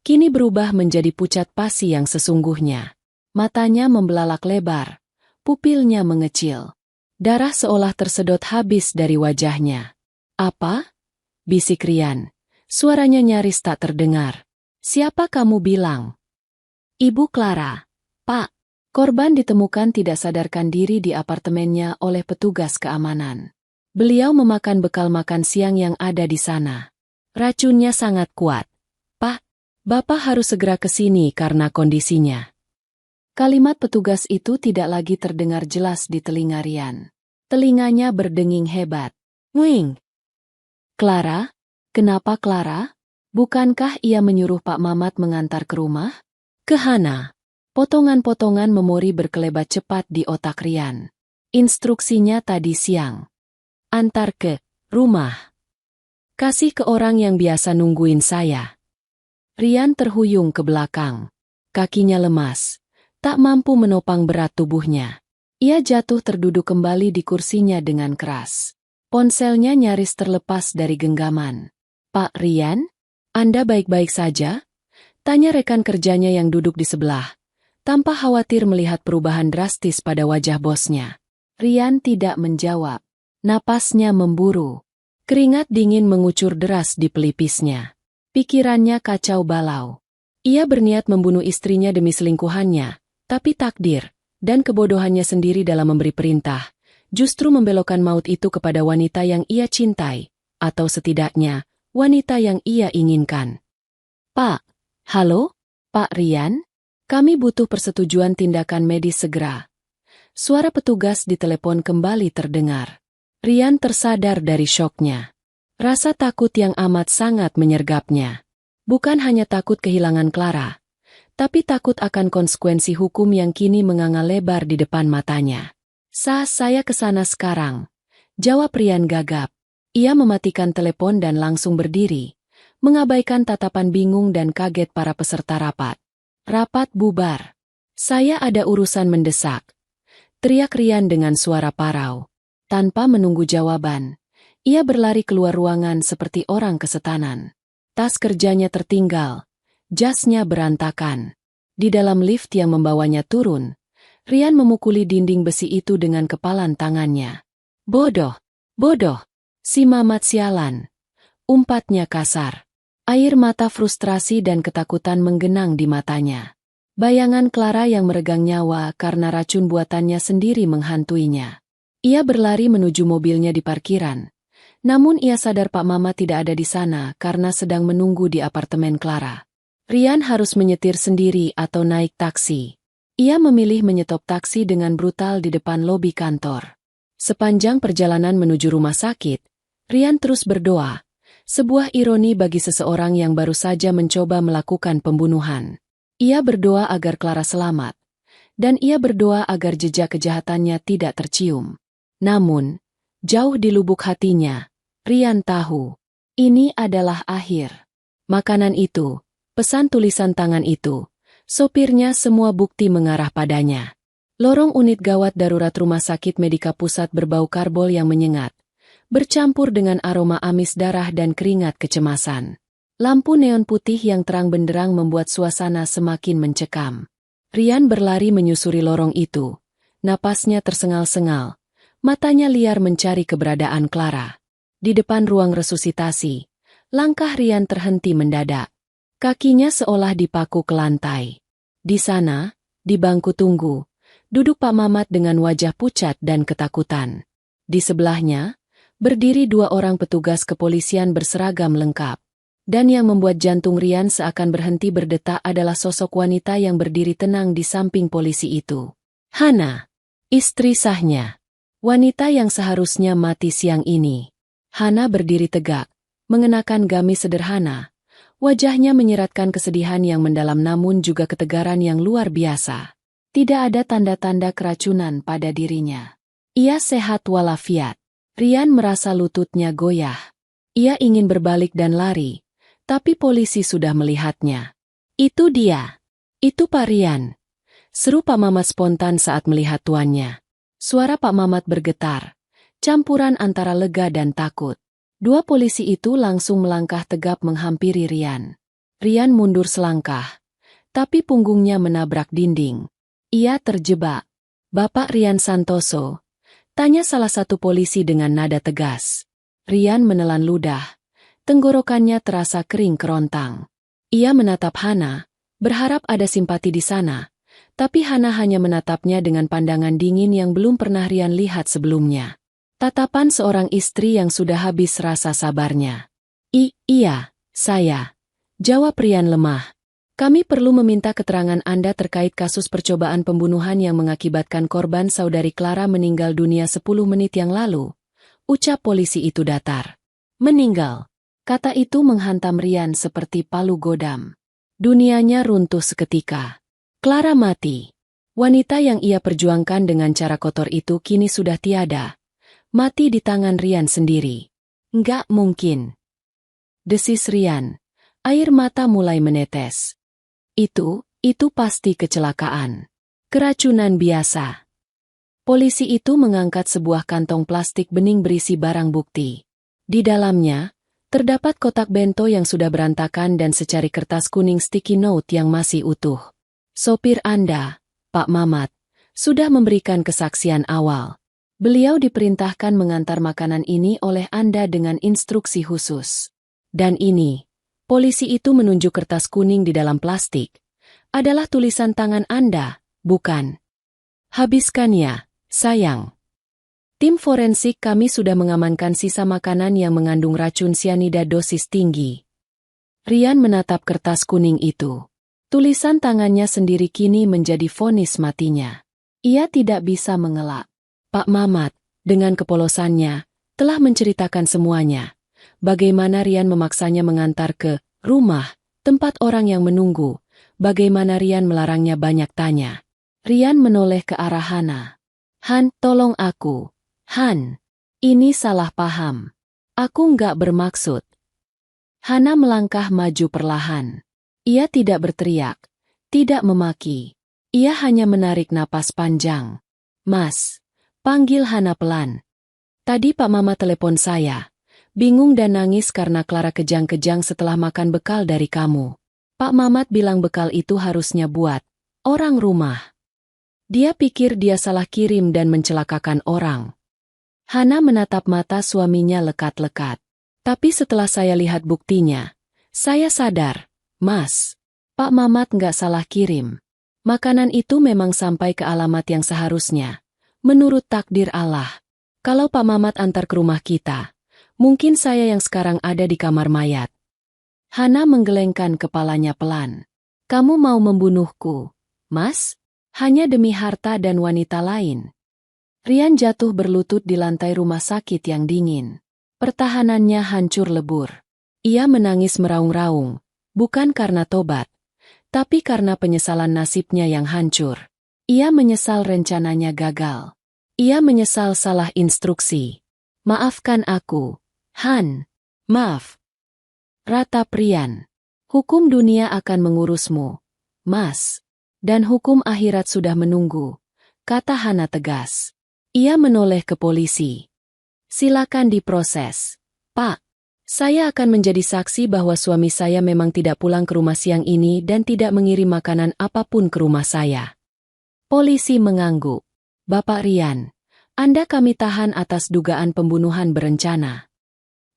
kini berubah menjadi pucat pasi yang sesungguhnya. Matanya membelalak lebar, pupilnya mengecil. Darah seolah tersedot habis dari wajahnya. Apa? Bisik Rian. Suaranya nyaris tak terdengar. Siapa kamu bilang? Ibu Clara. Pak, korban ditemukan tidak sadarkan diri di apartemennya oleh petugas keamanan. Beliau memakan bekal makan siang yang ada di sana. Racunnya sangat kuat. Pak, Bapak harus segera ke sini karena kondisinya. Kalimat petugas itu tidak lagi terdengar jelas di telinga Rian. Telinganya berdenging hebat. Nguing! Clara? Kenapa Clara? Bukankah ia menyuruh Pak Mamat mengantar ke rumah? Ke Hana. Potongan-potongan memori berkelebat cepat di otak Rian. Instruksinya tadi siang. Antar ke rumah. Kasih ke orang yang biasa nungguin saya. Rian terhuyung ke belakang. Kakinya lemas. Tak mampu menopang berat tubuhnya. Ia jatuh terduduk kembali di kursinya dengan keras. Ponselnya nyaris terlepas dari genggaman. Pak Rian? Anda baik-baik saja? Tanya rekan kerjanya yang duduk di sebelah. Tanpa khawatir melihat perubahan drastis pada wajah bosnya. Rian tidak menjawab. Napasnya memburu. Keringat dingin mengucur deras di pelipisnya. Pikirannya kacau balau. Ia berniat membunuh istrinya demi selingkuhannya, tapi takdir dan kebodohannya sendiri dalam memberi perintah, justru membelokkan maut itu kepada wanita yang ia cintai, atau setidaknya, wanita yang ia inginkan. Pak, halo? Pak Rian? Kami butuh persetujuan tindakan medis segera. Suara petugas di telepon kembali terdengar. Rian tersadar dari syoknya. Rasa takut yang amat sangat menyergapnya. Bukan hanya takut kehilangan Clara, tapi takut akan konsekuensi hukum yang kini menganga lebar di depan matanya. Saya ke sana sekarang. Jawab Rian gagap. Ia mematikan telepon dan langsung berdiri, mengabaikan tatapan bingung dan kaget para peserta rapat. Rapat bubar. Saya ada urusan mendesak. Teriak Rian dengan suara parau. Tanpa menunggu jawaban, ia berlari keluar ruangan seperti orang kesetanan. Tas kerjanya tertinggal, jasnya berantakan. Di dalam lift yang membawanya turun, Rian memukuli dinding besi itu dengan kepalan tangannya. Bodoh, bodoh. Si Mamat sialan. Umpatnya kasar. Air mata frustrasi dan ketakutan menggenang di matanya. Bayangan Clara yang meregang nyawa karena racun buatannya sendiri menghantuinya. Ia berlari menuju mobilnya di parkiran. Namun ia sadar Pak Mamat tidak ada di sana karena sedang menunggu di apartemen Clara. Rian harus menyetir sendiri atau naik taksi. Ia memilih menyetop taksi dengan brutal di depan lobi kantor. Sepanjang perjalanan menuju rumah sakit, Rian terus berdoa, sebuah ironi bagi seseorang yang baru saja mencoba melakukan pembunuhan. Ia berdoa agar Clara selamat, dan ia berdoa agar jejak kejahatannya tidak tercium. Namun, jauh di lubuk hatinya, Rian tahu, ini adalah akhir. Makanan itu, pesan tulisan tangan itu, sopirnya semua bukti mengarah padanya. Lorong unit gawat darurat Rumah Sakit Medika Pusat berbau karbol yang menyengat. Bercampur dengan aroma amis darah dan keringat kecemasan. Lampu neon putih yang terang benderang membuat suasana semakin mencekam. Rian berlari menyusuri lorong itu. Napasnya tersengal-sengal. Matanya liar mencari keberadaan Clara. Di depan ruang resusitasi, langkah Rian terhenti mendadak. Kakinya seolah dipaku ke lantai. Di sana, di bangku tunggu, duduk Pak Mamat dengan wajah pucat dan ketakutan. Di sebelahnya, berdiri dua orang petugas kepolisian berseragam lengkap. Dan yang membuat jantung Rian seakan berhenti berdetak adalah sosok wanita yang berdiri tenang di samping polisi itu. Hana, istri sahnya. Wanita yang seharusnya mati siang ini. Hana berdiri tegak, mengenakan gamis sederhana. Wajahnya menyiratkan kesedihan yang mendalam namun juga ketegaran yang luar biasa. Tidak ada tanda-tanda keracunan pada dirinya. Ia sehat walafiat. Rian merasa lututnya goyah. Ia ingin berbalik dan lari, tapi polisi sudah melihatnya. Itu dia. Itu Pak Rian. Seru Pak Mamat spontan saat melihat tuannya. Suara Pak Mamat bergetar, campuran antara lega dan takut. Dua polisi itu langsung melangkah tegap menghampiri Rian. Rian mundur selangkah, tapi punggungnya menabrak dinding. Ia terjebak. Bapak Rian Santoso? Tanya salah satu polisi dengan nada tegas. Rian menelan ludah. Tenggorokannya terasa kering kerontang. Ia menatap Hana, berharap ada simpati di sana. Tapi Hana hanya menatapnya dengan pandangan dingin yang belum pernah Rian lihat sebelumnya. Tatapan seorang istri yang sudah habis rasa sabarnya. Iya, saya. Jawab Rian lemah. Kami perlu meminta keterangan Anda terkait kasus percobaan pembunuhan yang mengakibatkan korban saudari Clara meninggal dunia 10 menit yang lalu. Ucap polisi itu datar. Meninggal. Kata itu menghantam Rian seperti palu godam. Dunianya runtuh seketika. Clara mati. Wanita yang ia perjuangkan dengan cara kotor itu kini sudah tiada. Mati di tangan Rian sendiri. Enggak mungkin. Desis Rian. Air mata mulai menetes. Itu pasti kecelakaan. Keracunan biasa. Polisi itu mengangkat sebuah kantong plastik bening berisi barang bukti. Di dalamnya, terdapat kotak bento yang sudah berantakan dan secari kertas kuning sticky note yang masih utuh. Sopir Anda, Pak Mamat, sudah memberikan kesaksian awal. Beliau diperintahkan mengantar makanan ini oleh Anda dengan instruksi khusus. Dan ini, polisi itu menunjuk kertas kuning di dalam plastik, adalah tulisan tangan Anda, bukan? Habiskan ya, sayang. Tim forensik kami sudah mengamankan sisa makanan yang mengandung racun sianida dosis tinggi. Rian menatap kertas kuning itu. Tulisan tangannya sendiri kini menjadi vonis matinya. Ia tidak bisa mengelak. Pak Mamat, dengan kepolosannya, telah menceritakan semuanya. Bagaimana Rian memaksanya mengantar ke rumah, tempat orang yang menunggu. Bagaimana Rian melarangnya banyak tanya. Rian menoleh ke arah Hana. Han, tolong aku. Han, ini salah paham. Aku nggak bermaksud. Hana melangkah maju perlahan. Ia tidak berteriak, tidak memaki. Ia hanya menarik napas panjang. Mas, panggil Hana pelan. Tadi Pak Mama telepon saya. Bingung dan nangis karena Clara kejang-kejang setelah makan bekal dari kamu. Pak Mamat bilang bekal itu harusnya buat orang rumah. Dia pikir dia salah kirim dan mencelakakan orang. Hana menatap mata suaminya lekat-lekat. Tapi setelah saya lihat buktinya, saya sadar, Mas, Pak Mamat nggak salah kirim. Makanan itu memang sampai ke alamat yang seharusnya. Menurut takdir Allah. Kalau Pak Mamat antar ke rumah kita, mungkin saya yang sekarang ada di kamar mayat. Hana menggelengkan kepalanya pelan. Kamu mau membunuhku, Mas? Hanya demi harta dan wanita lain. Rian jatuh berlutut di lantai rumah sakit yang dingin. Pertahanannya hancur lebur. Ia menangis meraung-raung, bukan karena tobat, tapi karena penyesalan nasibnya yang hancur. Ia menyesal rencananya gagal. Ia menyesal salah instruksi. Maafkan aku, Han. Maaf. Ratap Rian. Hukum dunia akan mengurusmu, Mas. Dan hukum akhirat sudah menunggu, kata Hana tegas. Ia menoleh ke polisi. Silakan diproses. Pak, saya akan menjadi saksi bahwa suami saya memang tidak pulang ke rumah siang ini dan tidak mengirim makanan apapun ke rumah saya. Polisi mengangguk. Bapak Rian, Anda kami tahan atas dugaan pembunuhan berencana.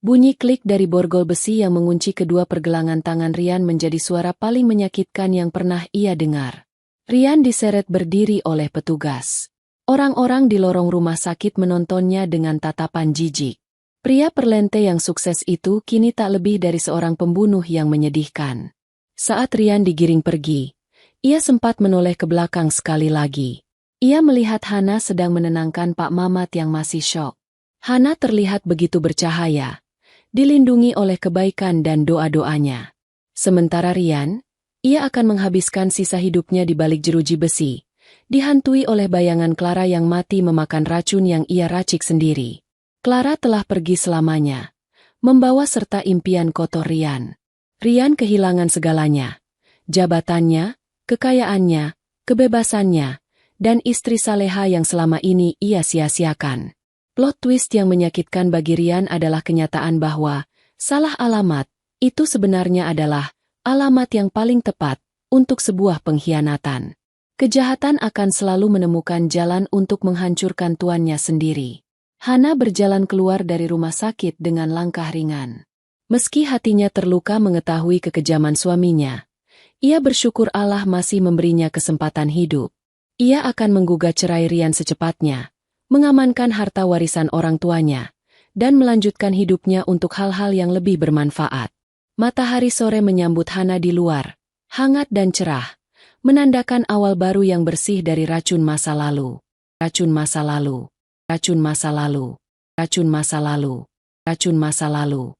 Bunyi klik dari borgol besi yang mengunci kedua pergelangan tangan Rian menjadi suara paling menyakitkan yang pernah ia dengar. Rian diseret berdiri oleh petugas. Orang-orang di lorong rumah sakit menontonnya dengan tatapan jijik. Pria perlente yang sukses itu kini tak lebih dari seorang pembunuh yang menyedihkan. Saat Rian digiring pergi, ia sempat menoleh ke belakang sekali lagi. Ia melihat Hana sedang menenangkan Pak Mamat yang masih syok. Hana terlihat begitu bercahaya, dilindungi oleh kebaikan dan doa-doanya. Sementara Rian, ia akan menghabiskan sisa hidupnya di balik jeruji besi, dihantui oleh bayangan Clara yang mati memakan racun yang ia racik sendiri. Clara telah pergi selamanya, membawa serta impian kotor Rian. Rian kehilangan segalanya, jabatannya, kekayaannya, kebebasannya, dan istri saleha yang selama ini ia sia-siakan. Plot twist yang menyakitkan bagi Rian adalah kenyataan bahwa salah alamat itu sebenarnya adalah alamat yang paling tepat untuk sebuah pengkhianatan. Kejahatan akan selalu menemukan jalan untuk menghancurkan tuannya sendiri. Hana berjalan keluar dari rumah sakit dengan langkah ringan. Meski hatinya terluka mengetahui kekejaman suaminya, ia bersyukur Allah masih memberinya kesempatan hidup. Ia akan menggugat cerai Rian secepatnya, mengamankan harta warisan orang tuanya, dan melanjutkan hidupnya untuk hal-hal yang lebih bermanfaat. Matahari sore menyambut Hana di luar, hangat dan cerah, menandakan awal baru yang bersih dari racun masa lalu. Racun masa lalu, racun masa lalu, racun masa lalu, racun masa lalu.